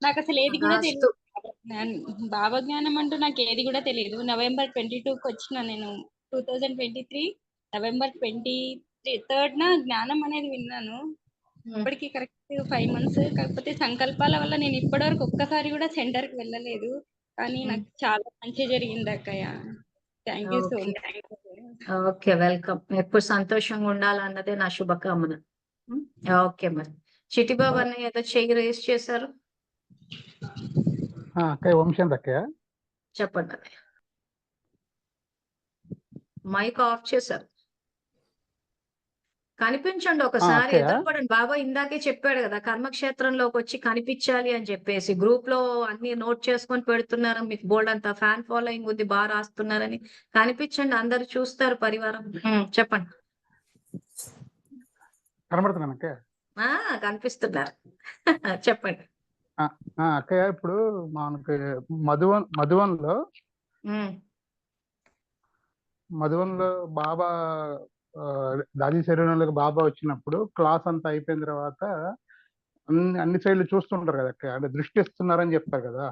నాకు అసలు ఏది కూడా తదాస్తు. తెలియదు. బాబా జ్ఞానం అంటూ నాకు ఏది కూడా తెలియదు. నవంబర్ 22కి వచ్చిన నేను 2023 నవంబర్ 23rd జ్ఞానం అనేది విన్నాను. ఇప్పటికి కరెక్ట్ 5 months. కాకపోతే సంకల్పాల వల్ల నేను ఇప్పటివరకు ఒక్కసారి కూడా సెంటర్ కి వెళ్ళలేదు. కానీ నాకు చాలా మంచి జరిగింది అక్కయ్య. Thank you so okay, much. Okay, welcome. ఎప్పుడు సంతోషంగా ఉండాలన్నదే నా శుభకామన. ఓకే, మరి చిటిబాబు అన్నయ్య ఏదో చెయ్యి రేస్ చేశారు, అక్కయ్య వంశం అక్కయ్య. చెప్పండి అన్నయ్య. మైక్ ఆఫ్ చేశారు. కనిపించండి ఒకసారి, అక్కయ్య. ఎదురుపడండి. బాబా ఇందాకే చెప్పాడు కదా కర్మక్షేత్రంలోకి వచ్చి కనిపించాలి అని చెప్పేసి. గ్రూప్ లో అన్ని నోట్ చేసుకొని పెడుతున్నారు, మీకు బోల్డ్ అంతా ఫ్యాన్ ఫాలోయింగ్ ఉంది, బాగా రాస్తున్నారని. కనిపించండి, అందరు చూస్తారు పరివారం. చెప్పండి. కనబడుతున్నాను అక్కయ్య. కనిపిస్తున్నారు. చెప్పండి. అక్కయ్య ఇప్పుడు మనకి మధువన్లో బాబా దాది శరీరంలోకి బాబా వచ్చినప్పుడు క్లాస్ అంతా అయిపోయిన తర్వాత అన్ని సైడ్లు చూస్తుంటారు కదా అక్కయ్య, అంటే దృష్టి ఇస్తున్నారని చెప్తారు కదా.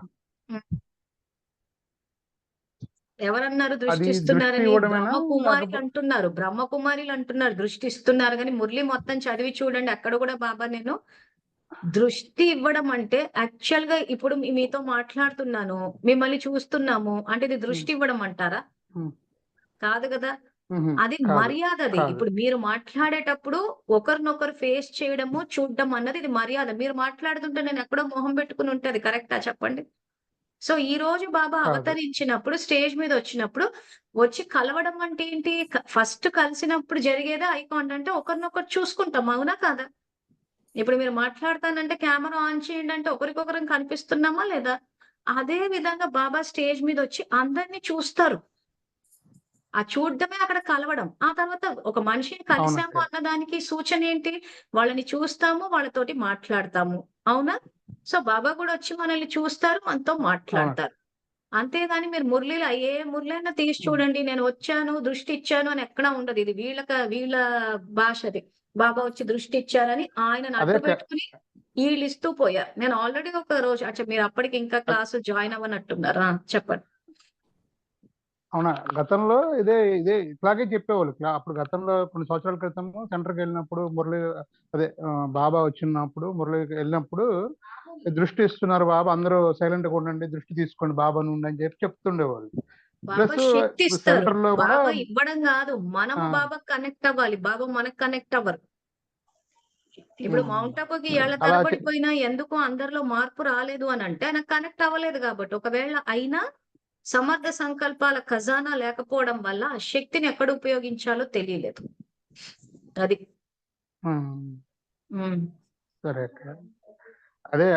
ఎవరన్నారు అది దృష్టి దృష్టి ఇస్తున్నారని? ఇవ్వడమేనా బ్రహ్మకుమారిలు అంటున్నారు దృష్టి ఇస్తున్నారు. కానీ మురళి మొత్తం చదివి చూడండి, అక్కడ కూడా బాబా నేను దృష్టి ఇవ్వడం అంటే యాక్చువల్ గా ఇప్పుడు మీతో మాట్లాడుతున్నాను, మిమ్మల్ని చూస్తున్నాము అంటే ఇది దృష్టి ఇవ్వడం అంటారా? కాదు కదా. అది కాదు, మర్యాద. అది కాదు. ఇప్పుడు మీరు మాట్లాడేటప్పుడు ఒకరినొకరు ఫేస్ చేయడము, చూడడం అన్నది ఇది మర్యాద. మీరు మాట్లాడుతుంటే నేను ఎక్కడో మొహం పెట్టుకుని ఉంటే కరెక్టా చెప్పండి? సో ఈ రోజు బాబా కాదు. అవతరించినప్పుడు స్టేజ్ మీద వచ్చినప్పుడు వచ్చి కలవడం అంటే ఏంటి? ఫస్ట్ కలిసినప్పుడు జరిగేదే ఐ కాంటాక్ట్, అంటే ఒకరినొకరు చూసుకుంటాం, అవునా కాదా? ఇప్పుడు మీరు మాట్లాడతానంటే కెమెరా ఆన్ చేయండి అంటే ఒకరికొకరం కనిపిస్తున్నామా లేదా? అదే విధంగా బాబా స్టేజ్ మీద వచ్చి అందరినీ చూస్తారు. ఆ చూడడమే అక్కడ కలవడం. ఆ తర్వాత ఒక మనిషిని కలిసాము అవునక్క. అన్నదానికి సూచన ఏంటి? వాళ్ళని చూస్తాము, వాళ్ళతోటి మాట్లాడతాము, అవునా? సో బాబా కూడా వచ్చి మనల్ని చూస్తారు, మనతో మాట్లాడతారు. అంతేగాని మీరు మురళిలో ఏ మురళైనా తీసి చూడండి, నేను వచ్చాను దృష్టి ఇచ్చాను అని ఎక్కడా ఉండదు. ఇది వీళ్ళ భాషది. బాబా వచ్చి దృష్టి ఇచ్చారని ఆయనను అదే అడ్డు పెట్టుకుని వీళ్ళు ఇస్తూ పోయారు. నేను ఆల్రెడీ ఒక రోజు మీరు అప్పటికి ఇంకా క్లాసు జాయిన్ అవ్వనట్టున్నారా? చెప్పండి. అవునా, గతంలో ఇదే ఇట్లాగే చెప్పేవాళ్ళు. అప్పుడు గతంలో కొన్ని సంవత్సరాల క్రితం సెంటర్కి వెళ్ళినప్పుడు మురళి అదే బాబా వచ్చినప్పుడు మురళికి వెళ్ళినప్పుడు దృష్టి ఇస్తున్నారు బాబా, అందరూ సైలెంట్ గా ఉండండి, దృష్టి తీసుకోండి బాబా నుండి అని చెప్పి చెప్తుండేవాళ్ళు. బాబా ప్లస్ శక్తి ఇస్తారు, సెంటర్ లో కూడా బాబా ఇవ్వడం కాదు, మనము బాబా కనెక్ట్ అవ్వాలి, బాబా మనకు కనెక్ట్ అవ్వరు. ఇప్పుడు మౌంట్ అబుకి ఏళ్ల అలా తరబడిపోయినా ఎందుకు అందరిలో మార్పు రాలేదు అని అంటే ఆయన కనెక్ట్ అవ్వలేదు కాబట్టి. ఒకవేళ అయినా సమర్థ సంకల్పాల ఖజానా లేకపోవడం వల్ల ఆ శక్తిని ఎక్కడ ఉపయోగించాలో తెలియలేదు. అది సరే అక్క, అదే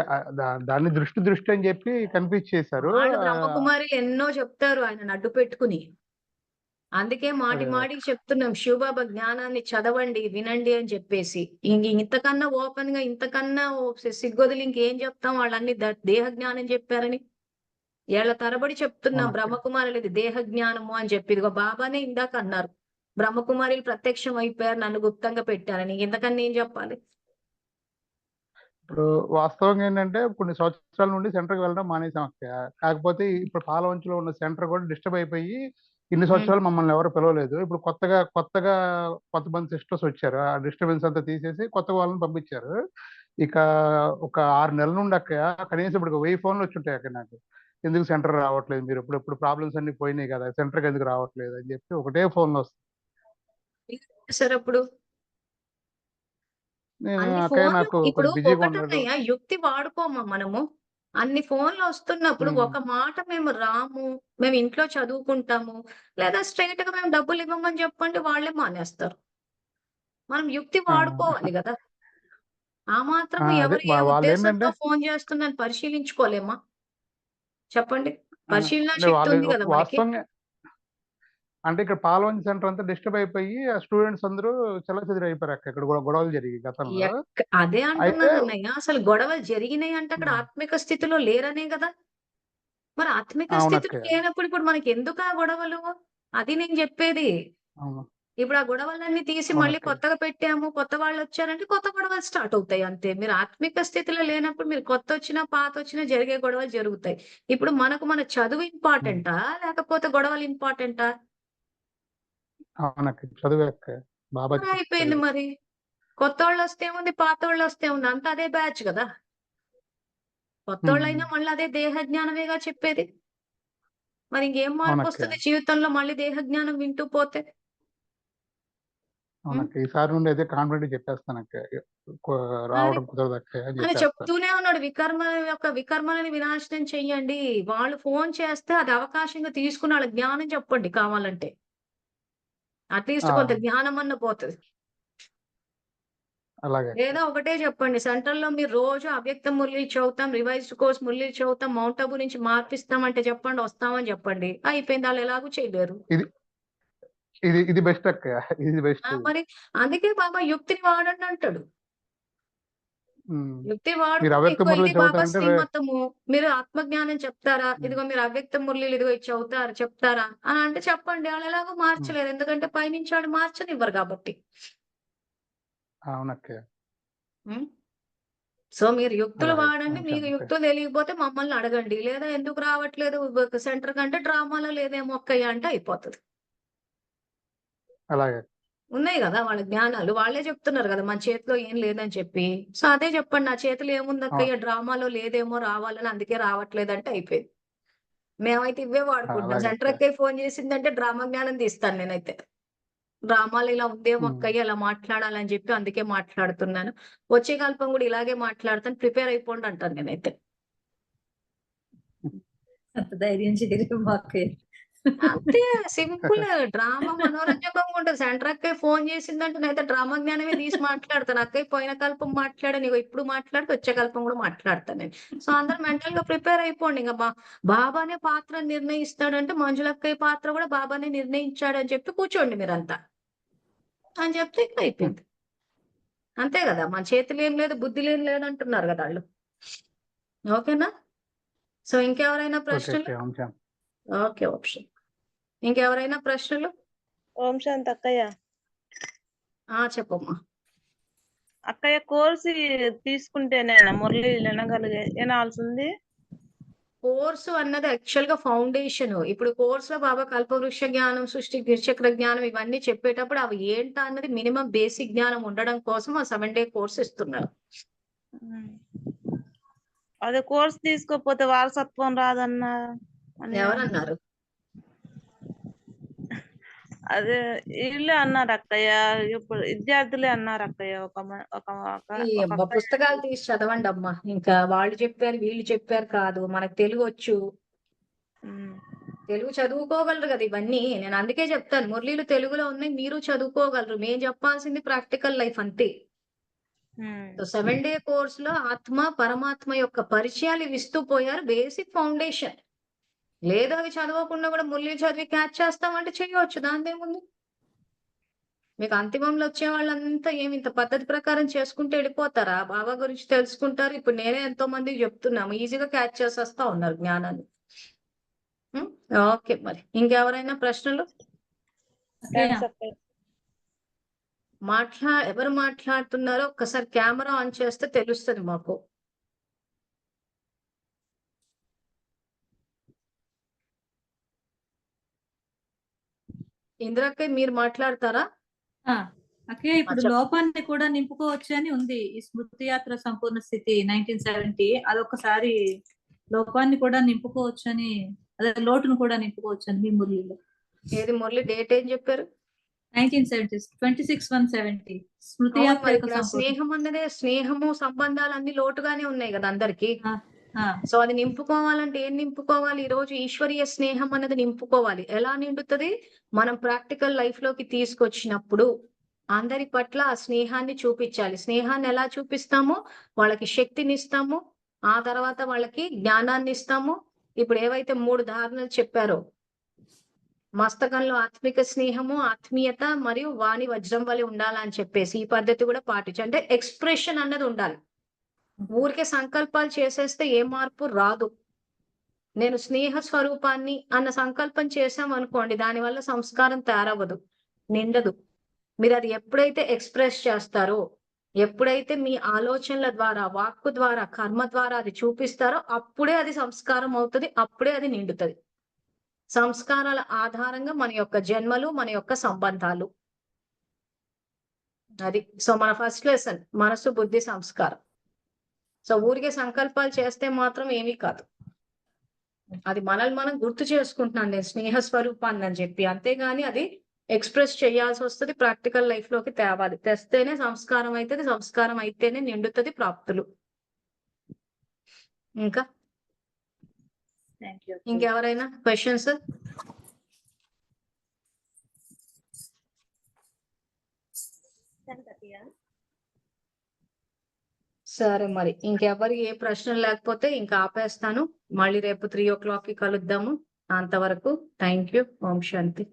దాన్ని దృష్టి అని చెప్పి కనిపించేశారు. వాళ్ళు బ్రహ్మకుమారిలు ఎన్నో చెప్తారు ఆయనను అడ్డు పెట్టుకుని. అందుకే మాటికి చెప్తున్నాం, శివబాబా జ్ఞానాన్ని చదవండి, వినండి అని చెప్పేసి. ఇంతకన్నా ఓపెన్ గా ఇంతకన్నా సిగ్గొదిలి ఇంకేం చెప్తాం? వాళ్ళన్ని దేహ జ్ఞానం చెప్పారని ఏళ్ల తరబడి చెప్తున్నాం. బ్రహ్మకుమారులు ఇది దేహ జ్ఞానము అని చెప్పి. ఇదిగో బాబానే ఇందాక అన్నారు, బ్రహ్మకుమారిలు ప్రత్యక్షం అయిపోయారు, నన్ను గుప్తంగా పెట్టారని. ఇంతకన్నా ఏం చెప్పాలి? ఇప్పుడు వాస్తవంగా ఏంటంటే కొన్ని సంవత్సరాల నుండి సెంటర్కి వెళ్ళడం మానేసాం అక్క. కాకపోతే ఇప్పుడు పాలవంచులో ఉన్న సెంటర్ కూడా డిస్టర్బ్ అయిపోయి ఇన్ని సంవత్సరాలు మమ్మల్ని ఎవరు పిలవలేదు. ఇప్పుడు కొత్తగా కొంతమంది సిస్టర్స్ వచ్చారు, ఆ డిస్టర్బెన్స్ అంతా తీసేసి కొత్త వాళ్ళని పంపించారు. ఇక ఒక 6 నెలల నుండి అక్క కనీసం ఇప్పుడు 1000 ఫోన్లు వచ్చి ఉంటాయి అక్కడ నాకు. ఎందుకు సెంటర్ రావట్లేదు, మీరు ఇప్పుడు ప్రాబ్లమ్స్ అన్ని పోయినాయి కదా, సెంటర్కి ఎందుకు రావట్లేదు అని చెప్పి ఒకటే ఫోన్లు వస్తాయి. సార్ అప్పుడు అన్ని ఫోన్లు ఇప్పుడు ఒకటన్నయ్య యుక్తి వాడుకోమా మనము. అన్ని ఫోన్లు వస్తున్నప్పుడు ఒక మాట మేము రాము, మేము ఇంట్లో చదువుకుంటాము, లేదా స్ట్రైట్ గా మేము డబ్బులు ఇవ్వమని చెప్పండి, వాళ్ళే మానేస్తారు. మనం యుక్తి వాడుకోవాలి కదా. ఆ మాత్రం అదే ఎవరు ఏ వాళ్ళు ఉద్దేశంతో ఏంటంటే ఫోన్ చేస్తుందని పరిశీలించుకోలేమా? చెప్పండి. పరిశీలన అంటే శక్తి వాళ్ళు ఉంది కదా మనకి. వాస్తవంగా అంటే ఇక్కడ పాలవంచ సెంటర్ అంతా డిస్టర్బ్ అయిపోయి ఆ స్టూడెంట్స్ అందరూ చెల్లచెదురు అయిపోయారు అక్క. ఇక్కడ కూడా గొడవలు జరిగి గతంలో. అదే అయితే అంటున్నాను అన్నయ్య. అసలు గొడవలు జరిగినాయి అంటే అక్కడ ఉమ్, ఆత్మిక స్థితిలో లేరనే కదా. మరి ఆత్మిక స్థితిలో అవునక్క. లేనప్పుడు ఇప్పుడు మనకి ఎందుకు ఆ గొడవలు? అది నేను చెప్పేది. అవును. ఇప్పుడు ఆ గొడవలన్నీ తీసి మళ్ళీ అవునక్క. కొత్తగా పెట్టాము, కొత్త వాళ్ళు వచ్చారంటే కొత్త గొడవలు స్టార్ట్ అవుతాయి అంతే. మీరు ఆత్మిక స్థితిలో లేనప్పుడు మీరు కొత్తొచ్చినా, పాతొచ్చినా జరిగే గొడవలు జరుగుతాయి. ఇప్పుడు మనకు మన చదువు ఉమ్, ఇంపార్టెంటా? లేకపోతే గొడవలు ఇంపార్టెంటా? అవునక్క. చదువే అక్క. బాబా మరి అయిపోయింది చెప్పేది. మరి. కొత్తోళ్ళొస్తే ఏముంది, పాతోళ్ళొస్తే ఏముంది. అంతా అదే బ్యాచ్ గదా! కొత్తోళ్ళైనా ఉమ్, మళ్ళీ అదే దేహ జ్ఞానమేగా చెప్పేది. మరి ఇంకేం అవునక్క. మార్పొస్తది జీవితంలో మళ్ళీ దేహ జ్ఞానం వింటూ పోతే? హ్మ్. అవునక్క. ఈసారి నుండి అయితే కాన్ఫిడెంట్ చెప్పేస్తానక్క. కు- మరి రావడం కుదరదక్క అని అని చెప్పేస్తాను. చెప్తూనే ఉన్నాడు. వికర్మలని వినాశనం చెయ్యండి. వాళ్ళు ఫోను చేస్తే అది అవకాశంగా తీసుకొని ఆళ్ళకి జ్ఞానం చెప్పండి కావాలంటే. అట్‌లీస్ట్ ఆ, కొంత జ్ఞానమన్నా పోతది. అలాగే అక్క. లేదా ఒకటే చెప్పండి. సెంటర్‌లో మీరు రోజు అవ్యక్త మురళి చదువుతాం, రివైజ్డ్ కోర్స్ మురళి చదువుతాం, మౌంట్ ఆబూ నుంచి మార్పిస్తాం అంటే చెప్పండి, వస్తామని చెప్పండి. అయిపోయింది. ఆళ్ళు ఎలాగూ చేయలేరు. ఇది ఇది బెస్ట్ అక్క. ఇది బెస్ట్. మరి అందుకే బాబా యుక్తిని వాడండి అంటాడు. యుక్తి మీరు వాడుకుంటే అవ్యక్త ఇదిగో మురళి ఇది బాబా చదువుతారంటే శ్రీమతము. మీరు ఆత్మజ్ఞానం చెప్తారా? ఇదిగో మీరు అవ్యక్త మురళిలు ఇదిగో ఇది చదువుతారు చెప్తారా? అని అంటే చెప్పండి. ఆళ్ళు ఎలాగో మార్చలేరు. ఎందుకంటే పైనుంచి ఆడు మార్చనివ్వరు కాబట్టి. అవునక్క. హ్మ్. సో, మీరు యుక్తులు అలాగే అక్క. వాడండి. మీకు అంతే. యుక్తులు తెలియకపోతే మమ్మల్ని అడగండి. లేదా ఎందుకు రావట్లేదు సెంటర్ కంటే డ్రామాలో లేదేమో అక్కయ్య అంటే అయిపోతది. అలాగే. ఉన్నాయి గదా! వాళ్ళ జ్ఞానాలు. వాళ్ళే చెప్తున్నారు గదా! మన చేతిలో ఏం లేదని చెప్పి. సో, అదే చెప్పండి. నా చేతిలో అవును. ఏముందక్కయ్య డ్రామాలో లేదేమో రావాలని అందుకే రావట్లేదంటే అయిపోయింది. మేమైతే ఇవే వాడుకుంటున్నాం. అలాగే అక్క. సెంటర్ అక్కయ్య ఫోను చేసిందంటే డ్రామా జ్ఞానం తీస్తాను నేనైతే. డ్రామాలో ఇలా ఉందేమో ఉమ్. అక్కయ్య ఇలా మాట్లాడాలని చెప్పి అందుకే మాట్లాడుతున్నాను. వచ్చే కల్పం గూడా ఇలాగే మాట్లాడతాను. ప్రిపేర్ అయిపోండి అంటాను నేనైతే. అంత ధైర్యం చేయలేము మా అక్కయ్య. అంతే సింపుల్. డ్రామా మనోరంజకంగా ఉంటది. సెంటర్ అక్కయ్య ఫోను చేసిందంటే నేనైతే డ్రామా జ్ఞానమే తీసి మాట్లాడతాను. అక్కయ్య పోయిన కల్పం మాట్లాడాను. ఇగో ఇప్పుడు మాట్లాడితే వచ్చే కల్పం గూడా మాట్లాడతాను నేను. సో, అందరూ మెంటల్‌గా ప్రిపేర్ అయిపోండి. ఇంగ బాబానే పాత్రను నిర్ణయిస్తాడంటే మంజులక్కయ్య పాత్ర గూడా బాబానే నిర్ణయించాడని చెప్పి కూర్చోండి మీరంతా. అని చెప్తే ఇంక ఉమ్. అయిపోయింది. అంతే గదా! మన చేతిలో ఏం లేదు, బుద్ధిలో ఏం లేదంటున్నారు గదా! ఆళ్ళు. ఓకేనా? సో, ఇంకెవరైనా ఓకే ప్రశ్నలు? అక్క. ఉంచాను. ఓకే. ఓకే. ఇంకెవరైనా ప్రశ్నలు? ఓం శాంతి అక్కయ్య. చెప్పమ్మా. అక్కయ్య కోర్సు తీసుకుంటేనేనా మురళి వినాల్సింది? కోర్సు అన్నది యాక్చువల్‌గా ఫౌండేషను. ఇప్పుడు కోర్స్‌లో బాబా కల్పవృక్ష జ్ఞానం, సృష్టి గిరిచక్ర జ్ఞానం ఇవన్నీ చెప్పేటప్పుడు అవి ఏంటా అన్నది మినిమమ్ బేసిక్ జ్ఞానం ఉండడం కోసం ఆ 7 డే కోర్స్ ఇస్తున్నారు. అదే కోర్స్ తీసుకోకపోతే వారసత్వం రాదన్నా అని ఎవరన్నారు? అదే వీళ్ళే అన్నారు అక్కయ్య. ఇప్పుడు విద్యార్థులే అన్నారు అక్కయ్య. ఒక అక్కయ్య. పుస్తకాలు తీసి చదవండమ్మా. ఇంకా వాళ్ళు చెప్పారు, వీళ్ళు చెప్పారు కాదు. మనకు తెలుగొచ్చు. ఉమ్. తెలుగు చదువుకోగలరు గదా! ఇవన్నీ. నేను అందుకే చెప్తాను. మురళీలు తెలుగులో ఉన్నాయి. మీరు చదువుకోగలరు. మేము చెప్పాల్సింది ప్రాక్టికల్ లైఫ్ అంతే. సో, 7 డే కోర్స్‌లో ఆత్మ, పరమాత్మ యొక్క పరిచయాలు ఇవి ఇస్తూ పోయారు. Basic foundation. లేదు అవి చదవకుండా గూడా మురళీలు చదివి క్యాచ్ చేస్తామంటే చేయొచ్చు. దానిదేముంది? మీకు అంతిమంలో వచ్చే వాళ్ళంతా ఏమి ఇంత పద్ధతి ప్రకారం చేసుకుంటూ వెళ్ళిపోతారా? బాబా గురించి తెలుసుకుంటారు. ఇప్పుడు నేనే ఎంతో మందికి చెప్తున్నాము. ఈజీగా క్యాచ్ చేసేస్తా ఉన్నారు జ్ఞానాన్ని. హ్మ్. ఓకే మరి. ఇంకెవరైనా ప్రశ్నలు? అక్కయ్య థాంక్స్ అక్కయ్య. ఎవరు మాట్లాడుతున్నారో ఒక్కసారి కెమెరా ఆన్ చేస్తే తెలుస్తది మాకు. ఇందిరక్కయ్య మీరు మాట్లాడతారా? ఆ, అక్కయ్య ఇప్పుడు చెప్పండి. లోపాన్ని కూడా నింపుకోవచ్చు అని ఉంది. ఈ స్మృతి యాత్ర సంపూర్ణ స్థితి 1970 అదొకసారి లోపాన్ని కూడా నింపుకోవచ్చు అని, అదే లోటును కూడా నింపుకోవచ్చు అని మీ మురళిలో ఏది మురళి డేట్ ఏం చెప్పారు? 1970 26/170 స్మృతి అవును యాత్ర మరి యొక్క ఇప్పుడు ఆ సంపూర్ణ. స్నేహము, సంబంధాలు అన్ని లోటుగానే ఉన్నాయి గదా అందరికి. ఆ, ఆ, సో, అది నింపుకోవాలంటే ఏం నింపుకోవాలి? ఈరోజు ఈశ్వరీయ స్నేహం అన్నది నింపుకోవాలి. ఎలా నిండుతది? మనం ప్రాక్టికల్ లైఫ్‌లోకి తీసుకొచ్చినప్పుడు. అందరి పట్ల ఆ స్నేహాన్ని చూపించాలి. స్నేహాన్ని ఎలా చూపిస్తామో వాళ్ళకి శక్తిని ఇస్తాము, ఆ తర్వాత వాళ్ళకి జ్ఞానాన్ని ఇస్తాము. ఇప్పుడు ఏవైతే 3 ధారణలు చెప్పారో, మస్తకంలో ఆత్మిక స్నేహము, ఆత్మీయత మరియు వాణి వజ్రం వలె ఉండాలని చెప్పేసి ఈ పద్ధతి కూడా పాటించు. అంటే ఎక్స్ప్రెషన్ అన్నది ఉండాలి. ఊరికే సంకల్పాలు చేసేస్తే ఏ మార్పు రాదు. నేను స్నేహ స్వరూపాన్ని అన్న సంకల్పం చేశాం అనుకోండి, దానివల్ల సంస్కారం తయారవ్వదు, నిండదు. మీరు అది ఎప్పుడైతే ఎక్స్ప్రెస్ చేస్తారో, ఎప్పుడైతే మీ ఆలోచనల ద్వారా, వాక్కు ద్వారా, కర్మ ద్వారా అది చూపిస్తారో అప్పుడే అది సంస్కారం అవుతుంది, అప్పుడే అది నిండుతుంది. సంస్కారాల ఆధారంగా మన యొక్క జన్మలు, మన యొక్క సంబంధాలు. అది సో మన ఫస్ట్ లెసన్ మనసు, బుద్ధి, సంస్కారం. సో ఊరికే సంకల్పాలు చేస్తే మాత్రం ఏమీ కాదు. అది మనల్ని మనం గుర్తు చేసుకుంటున్నాను నేను స్నేహ స్వరూపాన్ని అని చెప్పి, అంతేగాని అది ఎక్స్ప్రెస్ చేయాల్సి వస్తుంది, ప్రాక్టికల్ లైఫ్ లోకి తేవాలి. తెస్తేనే సంస్కారం అవుతుంది, సంస్కారం అయితేనే నిండుతుంది ప్రాప్తులు. ఇంకా థ్యాంక్ యూ. ఇంకెవరైనా క్వశ్చన్స్? సరే, మరి ఇంకెవరికి ఏ ప్రశ్నలు లేకపోతే ఇంకా ఆపేస్తాను. మళ్ళీ రేపు 3 o'clock కి కలుద్దాము. అంతవరకు థ్యాంక్ యూ. Om Shanti.